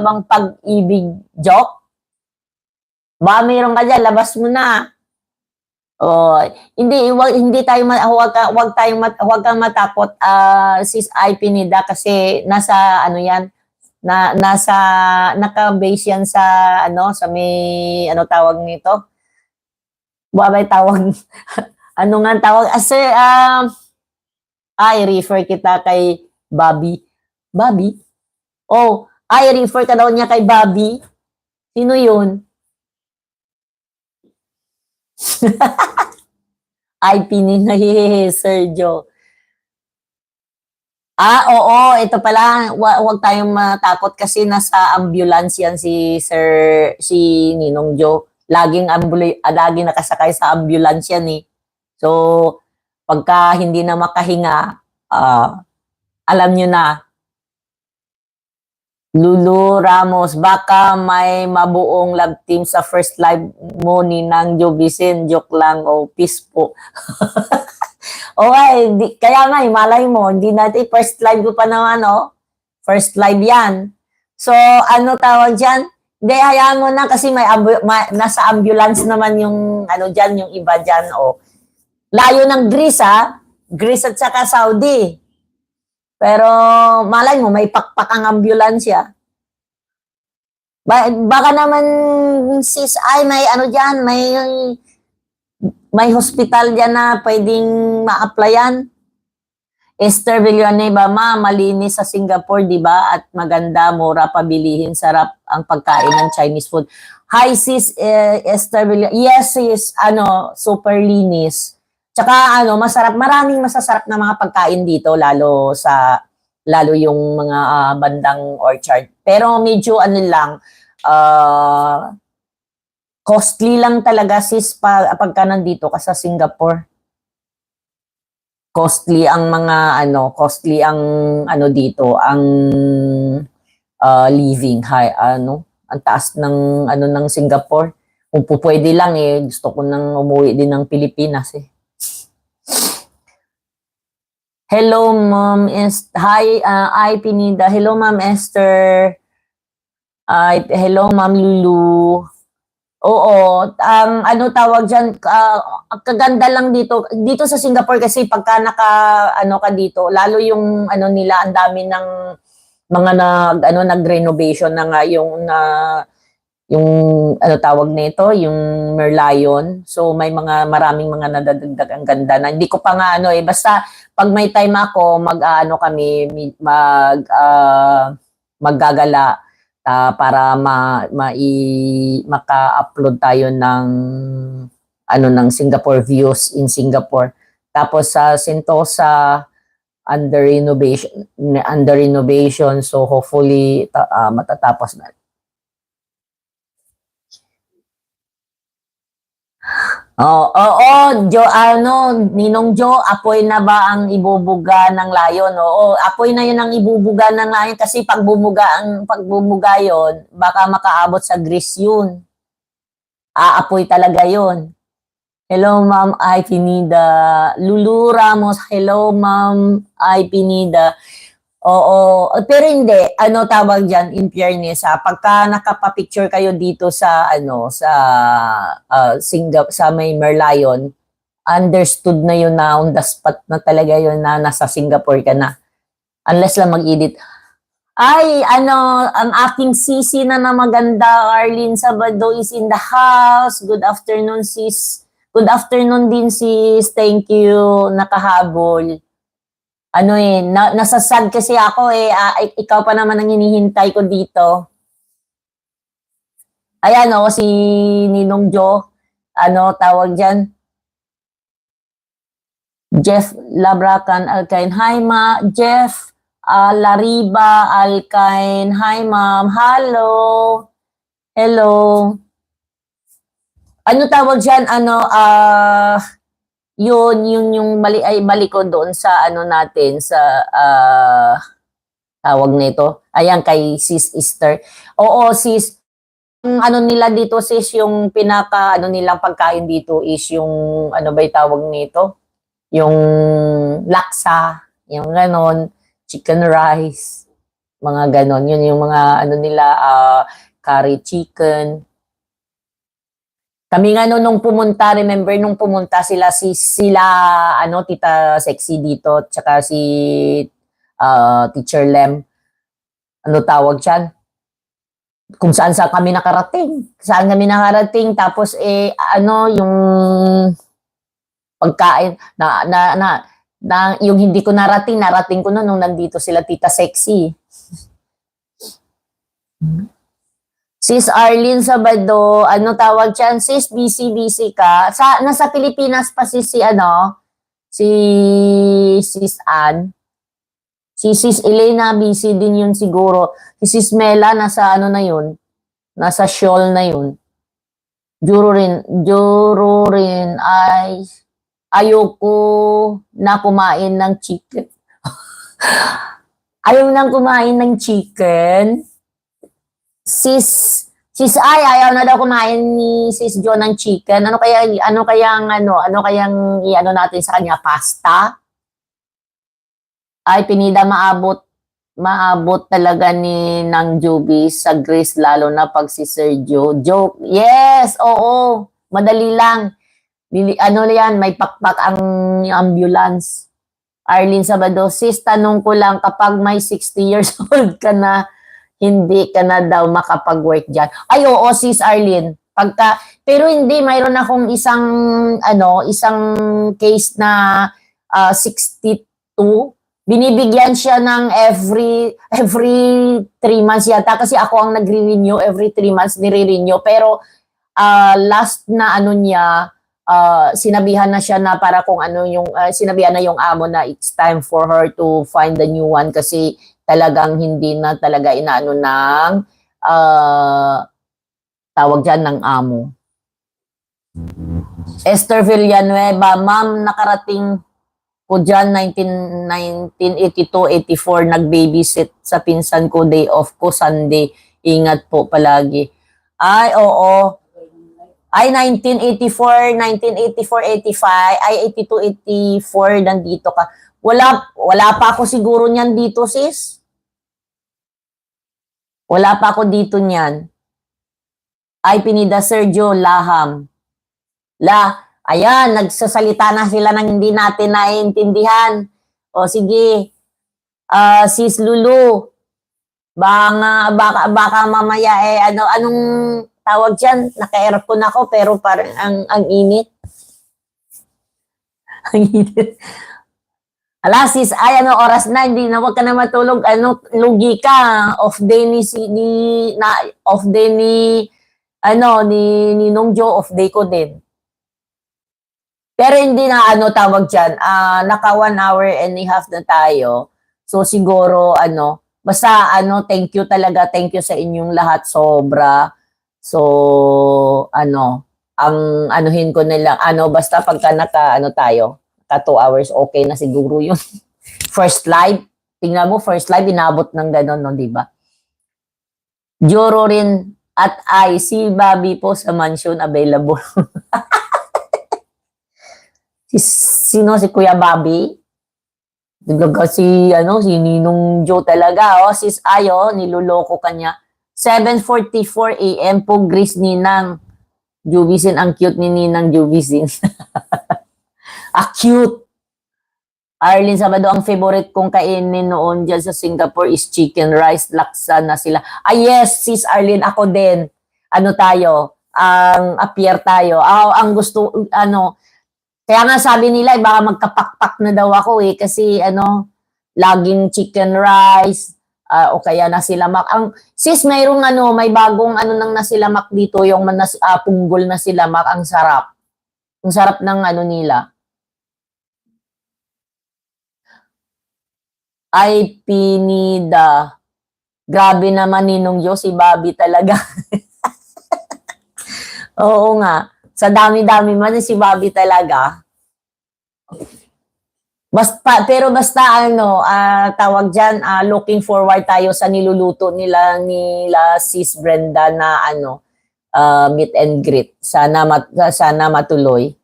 bang pag-ibig joke? Ba, mayroon ka dyan, labas mo na. Hindi tayo huwag kang matakot, sis Ay Pinida, kasi nasa yan, naka-base yan sa sa may tawag nito. Babay tawag. Ano nga tawag? Sir, Ay, refer kita kay Bobby. Bobby? Oh, ay, refer ka daw niya kay Bobby. Sino yun? Ay, pininay, Sir Joe. Oo, ito pala, wag tayong matakot kasi nasa ambulance yan si Ninong Joe. Laging nakasakay sa ambulance yan eh. So, pagka hindi na makahinga, alam nyo na, Lulu Ramos, baka may mabuong love team sa first live mo ni Nang Jobisen. Joke lang, peace po. Okay, kaya nga, malay mo, hindi natin, first live ko pa naman, first live yan. So, ano tawag dyan? Hindi, hayaan mo na kasi nasa ambulance naman yung, dyan, yung iba dyan, Layo ng Greece, Greece at saka Saudi. Pero, malay mo, may pakpak ang ambulansya. Baka naman, sis, ay, may dyan, may hospital dyan na pwedeng ma-applyan. Esther Villanueva, malinis sa Singapore, di ba? At maganda, mura, pabilihin, sarap ang pagkain ng Chinese food. Hi, sis, Esther Villanueva. Yes, sis, super linis. Tsaka, masarap, maraming masasarap na mga pagkain dito, lalo yung mga bandang orchard. Pero medyo, lang, costly lang talaga, sis, pagka nandito ka sa Singapore. Costly ang dito, ang living, ang taas ng Singapore. Kung pwede lang gusto ko nang umuwi din ng Pilipinas Hello, Ma'am Hi, Pinida. Hello, Ma'am Esther. Hello, Ma'am Lulu. Oo, tawag dyan, kaganda lang dito sa Singapore kasi pagka ka dito, lalo yung nila, ang dami ng mga nag-renovation na nga yung tawag nito, yung Merlion. So may maraming mga nadadagdag ang ganda na hindi ko pa nga basta pag may time ako kami maggagala para maka-upload tayo ng ng Singapore views in Singapore. Tapos sa Sentosa under renovation, so hopefully matatapos na. Ninong Jo, apoy na ba ang ibubuga ng layon? Oo, apoy na yun ang ibubuga ng layon kasi pagbubuga yon, baka makaabot sa grease yun. Aapoy talaga yun. Hello, Ma'am Ay Pinida. Lulu Ramos, hello, Ma'am Ay Pinida. Oo, pero hindi, tawag dyan, in fairness, pagka nakapapicture kayo dito sa, sa may Merlion, understood na yun na on the spot na talaga yun na nasa Singapore ka na. Unless lang mag-edit. Ay, ang aking sisi na maganda, Arlene Sabado is in the house. Good afternoon, sis. Good afternoon din, sis. Thank you, nakahabol. Nasasad kasi ako ikaw pa naman ang hinihintay ko dito. Ayan si Ninong Jo, tawag dyan? Jeff Labracan Alkain. Hi, Jeff Lariba Alkain. Hi, ma'am. Hello. Hello. Tawag dyan? Yun yung mali ko doon sa natin sa tawag nito. Ayan kay Sis Esther. Oo, sis. Ang nila dito, sis, yung pinaka nilang pagkain dito is yung ba yung tawag nito? Yung laksa, yung ganon, chicken rice, mga ganon. Yun yung mga nila curry chicken. Kami nga nung pumunta, remember nung pumunta sila Tita Sexy dito, tsaka si Teacher Lem. Tawag siyan? Kung saan kami nakarating. Saan kami nakarating, tapos yung pagkain Yung hindi ko narating ko na nung nandito sila Tita Sexy. Sis Arlene Sabado, ano tawag dyan? Sis, busy ka. Nasa Pilipinas pa si Sis Ann. Si Sis Elena, busy din yun siguro. Si Sis Mela, nasa ano na yun? Nasa shawl na yun. Juro rin ay ayoko na kumain ng chicken. Ayaw nang kumain ng chicken. Sis ay ayaw na daw kumain ni Sis Jo ng chicken. Ano kayang iano natin sa kanya, pasta? Ay pinida maabot talaga ni ng Juby sa Grace, lalo na pag si Sergio. Joke. Yes, oo. Madali lang. Ano yan, may pakpak ang ambulance. Arlene Sabado, sis, tanong ko lang, kapag may 60 years old ka na, hindi ka na daw makapag-work dyan. Ay, oo, sis Arlene. Pero hindi, mayroon akong isang case na 62. Binibigyan siya ng every 3 months yata, kasi ako ang nagre-renew, every 3 months nire-renew. Pero last na niya, sinabihan na siya na para kung sinabihan na yung amo na it's time for her to find the new one, kasi talagang hindi na talaga inaano ng tawag dyan ng amo. Esther Villanueva, ma'am, nakarating ko dyan 1982-84, nag-babysit sa pinsan ko, day off ko Sunday, ingat po palagi. Ay, oo. Ay, 1984, 85, ay 82, 84, nandito ka. Wala pa ako siguro niyan dito, sis. Wala pa ako dito niyan. Ay, pinida Sergio Laham. Ayan, nagsasalita na sila ng hindi natin naiintindihan. O sige, sis Lulu, baka mamaya anong tawag dyan? Naka-aircon ako pero parang ang init. Ang init. Ala sis, ay oras na, hindi na, wag ka na matulog, lugi ka, off day ni Ninong Jo, off day ko din. Pero hindi na tawag dyan, naka 1 hour and a half na tayo. So siguro basta thank you talaga, thank you sa inyong lahat, sobra. So ang anuhin ko nila, basta pagka tayo, ka 2 hours, okay na siguro yun. First live, tingnan mo, first live, inabot ng gano'n, no, di ba? Joro rin at si Bobby po sa mansion available. Sino si Kuya Bobby? Si Ninong Jo talaga, sis Ayo, niloloko kanya. 7:44 AM po, Grace Ninang. Jubisin, ang cute ni Ninang Jubisin. Cute. Arlene Sabado, ang favorite kong kainin noon dyan sa Singapore is chicken rice, laksa na sila. Yes, sis Arlene, ako din. Tayo? Appear tayo. Ang gusto, kaya nga sabi nila, baka magkapakpak na daw ako kasi laging chicken rice, o kaya nasilamak. Sis, may bagong nang nasilamak dito, yung punggol nasilamak, ang sarap. Ang sarap ng nila. Ay, pinida. Grabe naman Ninong Jo, si Bobby talaga. Oo nga. Sa dami-dami man si Bobby talaga. Pero basta tawag dyan, looking forward tayo sa niluluto nila Sis Brenda na meet and greet. Sana matuloy.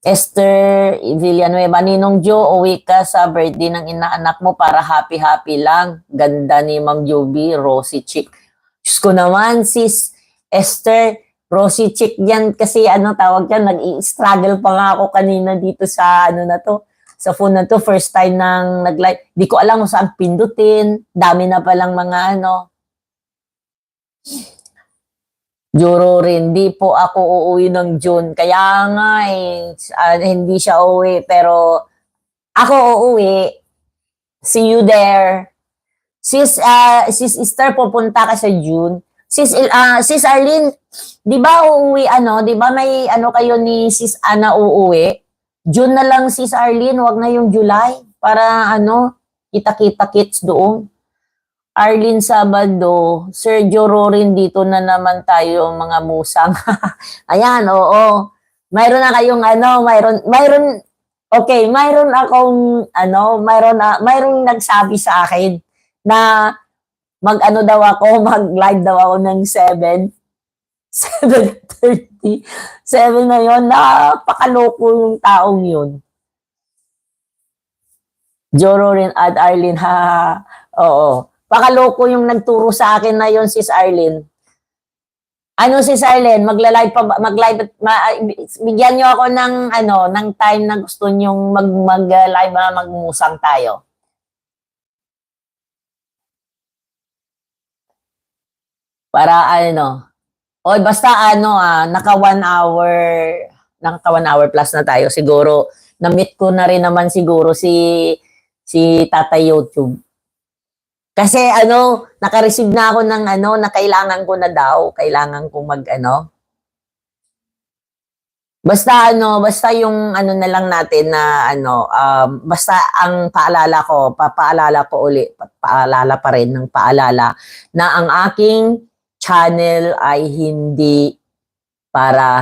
Esther Villanueva, Ninong Jo, uwi ka sa birthday ng inaanak mo para happy-happy lang. Ganda ni Ma'am Joby, rosy chick. Diyos ko naman, sis Esther, rosy chick yan kasi tawag dyan, nag-i-struggle pa nga ako kanina dito sa sa phone na to, first time nang nag-live. Di ko alam kung saan pindutin, dami na palang mga Juro rin, di po ako uuwi ng June. Kaya nga hindi siya uuwi. Pero Ako uuwi. See you there. Sis Esther, pupunta ka sa June. Sis Arlene, di ba uuwi, di ba may kayo ni Sis Ana uuwi? June na lang, Sis Arlene, wag na yung July. Para kita-kita kits doon. Arlene Sabado, Sergio Rorin, dito na naman tayo mga musang. Ayan, oo. Mayroon na kayong okay, mayroon akong mayroong nagsabi sa akin na daw ako, mag-live daw ako ng 7:30. 7 na yon, napakaloko yung taong yun. Jororin at Arlene, ha. Oo. Pakaloko yung nagturo sa akin na yon, Sis Arlene. Sis Arlene, bigyan niyo ako ng time na gusto niyo mag-live, magmusang tayo. Para basta naka 1 hour plus na tayo siguro. Na-meet ko na rin naman siguro si Tata YouTube. Kasi naka-receive na ako ng na kailangan ko na daw, kailangan ko basta yung na lang natin na basta ang paalala ko uli, paalala pa rin ng paalala na ang aking channel ay hindi para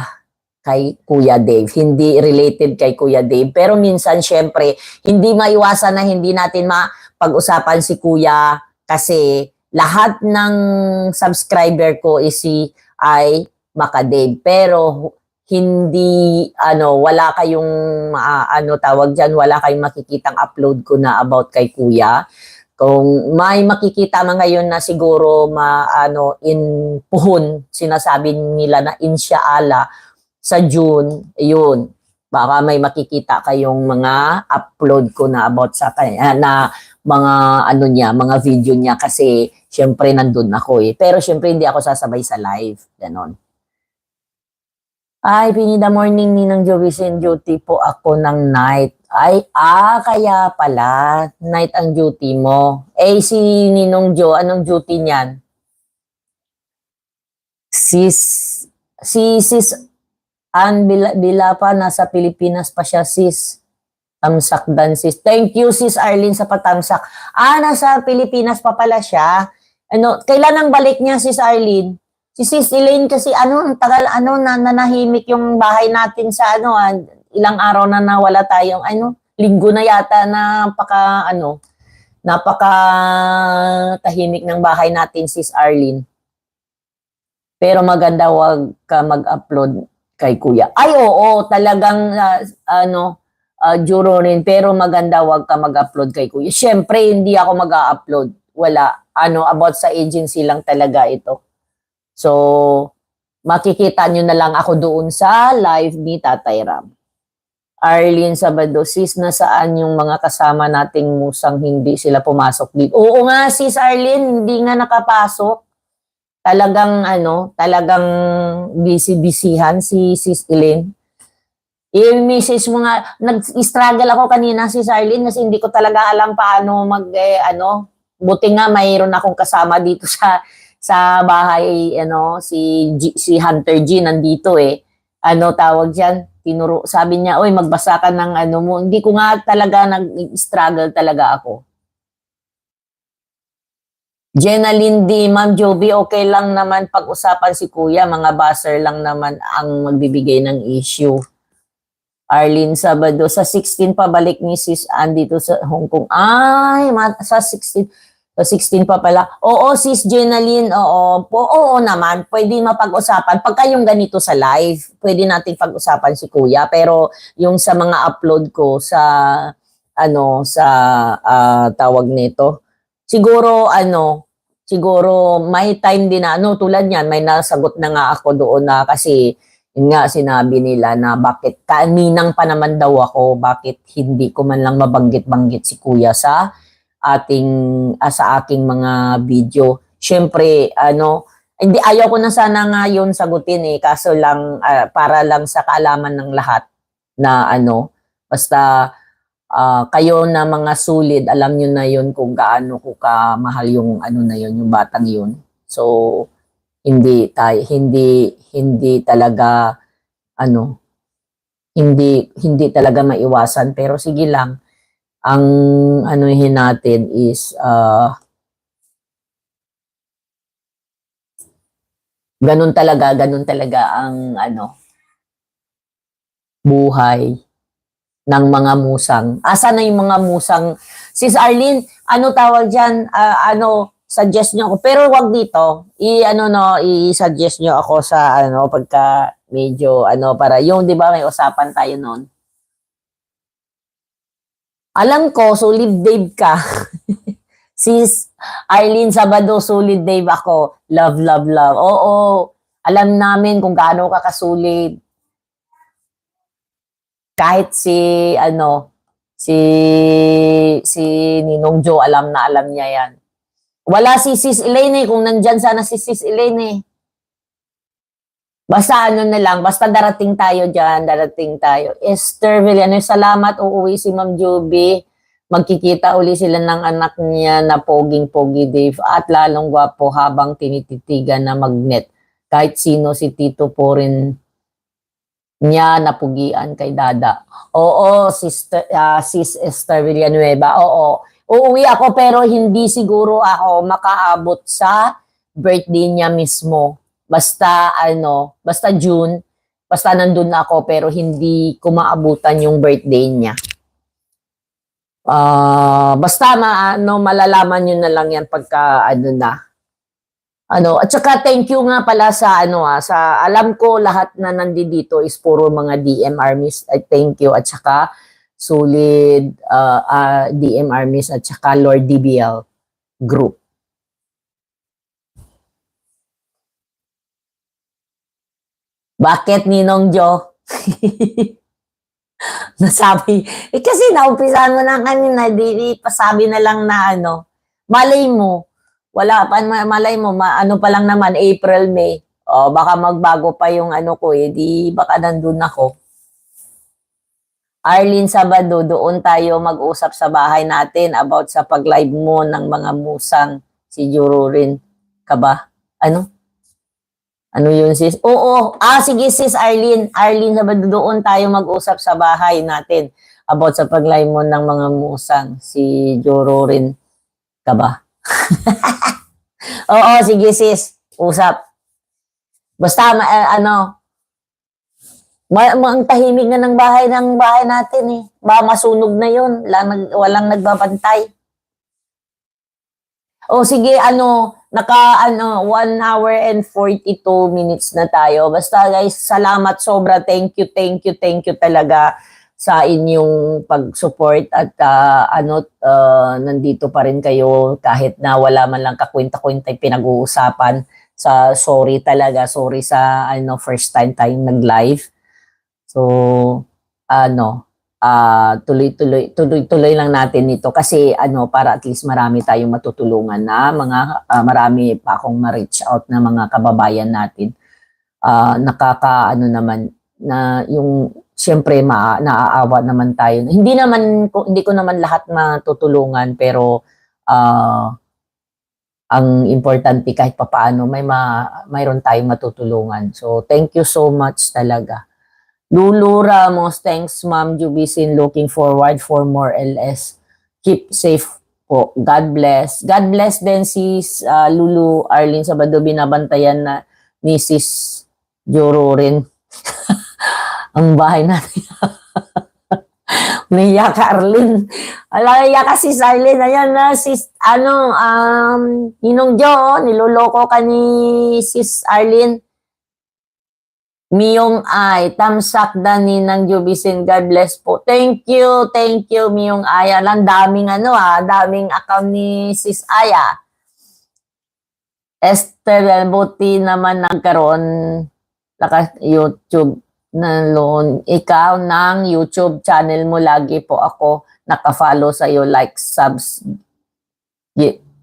kay Kuya Dave, hindi related kay Kuya Dave. Pero minsan syempre, hindi maiwasan na hindi natin pag-usapan si Kuya kasi lahat ng subscriber ko ay Maka-Dave. Pero hindi wala kayong tawag diyan, wala kayong makikitang upload ko na about kay Kuya. Kung may makikita man ngayon na siguro in puhon, sinasabi nila na inshallah sa June, yun. Baka may makikita kayong mga upload ko na about sa kanya, na mga mga video niya kasi syempre nandun ako eh. Pero syempre hindi ako sasabay sa live, ganon. Ay, Pinida morning, Ninang Joey, duty po ako ng night. Ay, kaya pala, night ang duty mo. Si Ninong Jo, anong duty niyan? Sis Ann Bilapa, nasa Pilipinas pa siya, sis. Tamsak dan, sis. Thank you, Sis Arlene, sa patamsak. Nasa Pilipinas pa pala siya. Kailan ang balik niya, Sis Arlene? Si Sis Elaine kasi ang tagal nanahimik yung bahay natin sa ilang araw na nawala tayong linggo na yata, napaka tahimik ng bahay natin, Sis Arlene. Pero maganda wag ka mag-upload kay Kuya. Ay, oo, talagang Juro rin, pero maganda wag ka mag-upload kay Kuya. Syempre, hindi ako mag-upload. Wala. About sa agency lang talaga ito. So, makikita nyo na lang ako doon sa live ni Tatay Ram. Arlene Sabado, sis, nasaan yung mga kasama nating musang hindi sila pumasok dito? Oo nga, Sis Arlene, hindi nga nakapasok. Talagang busy-busyhan si Sis Elaine. I-message mo nga, nag-struggle ako kanina, Sis Arlene, kasi hindi ko talaga alam paano buti nga mayroon akong kasama dito sa bahay, si Hunter G nandito eh. Tawag diyan, sabi niya, oy, magbasa ka ng mo. Hindi ko nga talaga nag-struggle talaga ako. Jenna Lindy, Ma'am Joby, okay lang naman pag-usapan si Kuya, mga buzzer lang naman ang magbibigay ng issue. Arlene Sabado, sa 16 pa balik ni Sis Ann dito sa Hong Kong. Ay, sa 16. Sa 16 pa pala. Oo, Sis Jenalyn, oo naman, pwede mapag-usapan. Pagka yung ganito sa live, pwede natin pag-usapan si Kuya. Pero yung sa mga upload ko sa, tawag nito, siguro may time din na, tulad niyan, may nasagot na nga ako doon na kasi, yun nga, sinabi nila na bakit, kaninang pa naman daw ako, bakit hindi ko man lang mabanggit-banggit si Kuya sa aking mga video. Syempre, hindi, ayaw ko na sana nga yun sagutin eh, kaso lang, para lang sa kaalaman ng lahat na basta, kayo na mga solid, alam nyo na yun kung gaano ko kamahal yung ano na yun, yung batang yun. So, hindi talaga, ano, hindi talaga maiwasan. Pero sige lang, ang anuhin natin is, ganun talaga ang, ano, buhay ng mga musang. Asa na yung mga musang? Sis Arlene, ano tawag dyan? Suggest nyo ako. Pero wag dito. I-suggest nyo ako sa, pagka medyo, para yung, di ba, may usapan tayo noon. Alam ko, solid Dave ka. Sis Arlene Sabado, solid Dave ako. Love, love, love. Oo, alam namin kung gaano ka kasulid. Kahit si Ninong Joe, alam na alam niya yan. Wala si Sis Elaine kung nandyan sana si Sis Elaine. Basta na lang, basta darating tayo dyan, darating tayo. Esther Villano, salamat, uuwi si Ma'am Juby. Magkikita uli sila ng anak niya na poging-pogi Dave at lalong gwapo habang tinititigan na magnet. Kahit sino si Tito po rin niya napugian kay Dada. Oo, Sis Esther Villanueva. Oo, uuwi ako pero hindi siguro ako makaabot sa birthday niya mismo. Basta June, basta nandun na ako pero hindi ko maabutan yung birthday niya. Basta malalaman nyo na lang yan pagka na. At saka thank you nga pala sa sa alam ko lahat na nandito is puro mga DM armies. Thank you at saka solid DM armies at saka Lord DBL group. Bakit Ninong Jo? Nasabi, kasi naumpisahan mo na kanina, di pasabi na lang na malay mo, wala pa, malay mo, pa lang naman, April, May. O, baka magbago pa yung ko di baka nandun ako. Arlene Sabado, doon tayo mag-usap sa bahay natin about sa pag-live mo ng mga musang. Si Juro rin ka ba? Ano yun sis? Oo, sige sis Arlene. Arlene Sabado, doon tayo mag-usap sa bahay natin about sa pag-live mo ng mga musang. Si Juro rin ka ba? Oo, sige sis, usap. Basta ang tahimik na ng bahay natin eh. Ba masunog na 'yon, walang nagbabantay. O sige, naka 1 hour and 42 minutes na tayo. Basta guys, salamat sobra. Thank you talaga sa inyong pag-support at nandito pa rin kayo kahit na wala man lang kakwenta-kwenta pinag-uusapan. Sorry talaga, sorry sa first time tayong nag-live. So tuloy lang natin ito kasi para at least marami tayong matutulungan na marami pa akong ma-reach out na mga kababayan natin. Naman na yung siyempre naaawa naman tayo. Hindi ko naman lahat matutulungan pero ang importante kahit papaano mayroon tayong matutulungan. So thank you so much talaga. Lulu Ramos, thanks Ma'am Jubisin, looking forward for more LS. Keep safe po. God bless. God bless din sis Lulu Arlene Sabado, binabantayan na ni sis Joro rin. Ang bahay natin. Naiyak ka Arlene. Naiyak ka sis Arlene. Ayan na sis, Ninong Jo, niloloko ka ni sis Arlene. Miyong Ay, tamsak dani ng Jubisin, God bless po. Thank you, Miyong Ay. Alam, daming account ni Sis Aya. Esther, buti naman nagkaroon YouTube na loan. Ikaw ng YouTube channel mo, lagi po ako nakafollow sa iyo, like, subs.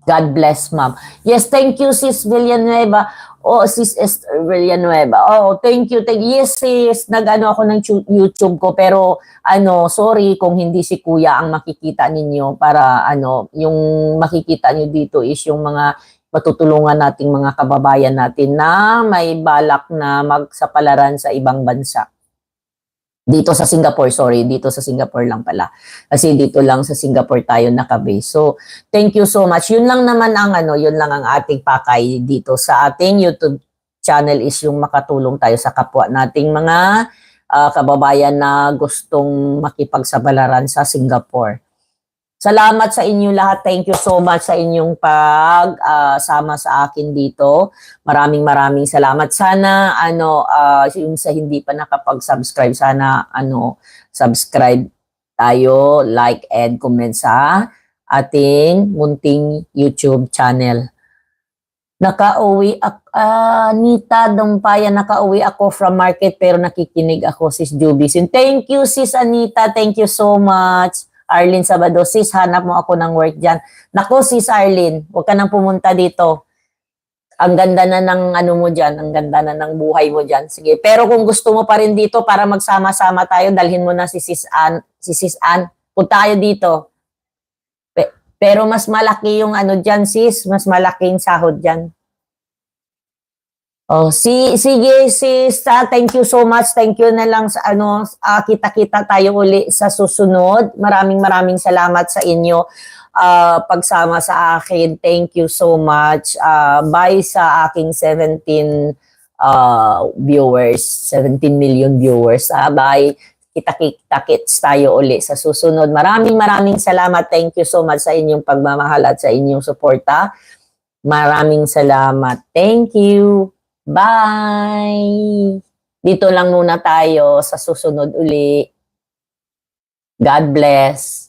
God bless, ma'am. Yes, thank you, Sis Villanueva. Oh, sis Esther Villanueva. Oh, thank you. Yes, sis. Nag-ano ako ng YouTube ko pero sorry kung hindi si Kuya ang makikita ninyo para yung makikita nyo dito is yung mga matutulungan nating mga kababayan natin na may balak na magsapalaran sa ibang bansa. Dito sa Singapore, sorry, dito sa Singapore lang pala. Kasi dito lang sa Singapore tayo nakabase. So, thank you so much. Yun lang naman ang yun lang ang ating pakay dito sa ating YouTube channel is yung makatulong tayo sa kapwa nating mga kababayan na gustong makipagsabalaran sa Singapore. Salamat sa inyo lahat. Thank you so much sa inyong sama sa akin dito. Maraming salamat. Sana yung sa hindi pa nakapag-subscribe, sana subscribe tayo, like and comment sa ating munting YouTube channel. Nakauwi Anita Dumpaya, nakauwi ako from market pero nakikinig ako, sis Jubisin. Thank you, sis Anita. Thank you so much. Arlene Sabado, sis, hanap mo ako ng work dyan. Nako, sis Arlene, huwag ka nang pumunta dito. Ang ganda na ng mo dyan, ang ganda na ng buhay mo dyan. Sige, pero kung gusto mo pa rin dito para magsama-sama tayo, dalhin mo na si Sis Ann. Punta tayo dito. Pero mas malaki yung dyan, sis, mas malaking sahod dyan. Oh, sige sis, thank you so much. Thank you na lang sa kita-kita tayo uli sa susunod. Maraming salamat sa inyo pagsama sa akin. Thank you so much. Bye sa aking 17 viewers, 17 million viewers. Bye. Kita-kits tayo uli sa susunod. Maraming salamat. Thank you so much sa inyong pagmamahal at sa inyong suporta. Maraming salamat. Thank you. Bye! Dito lang muna tayo sa susunod uli. God bless.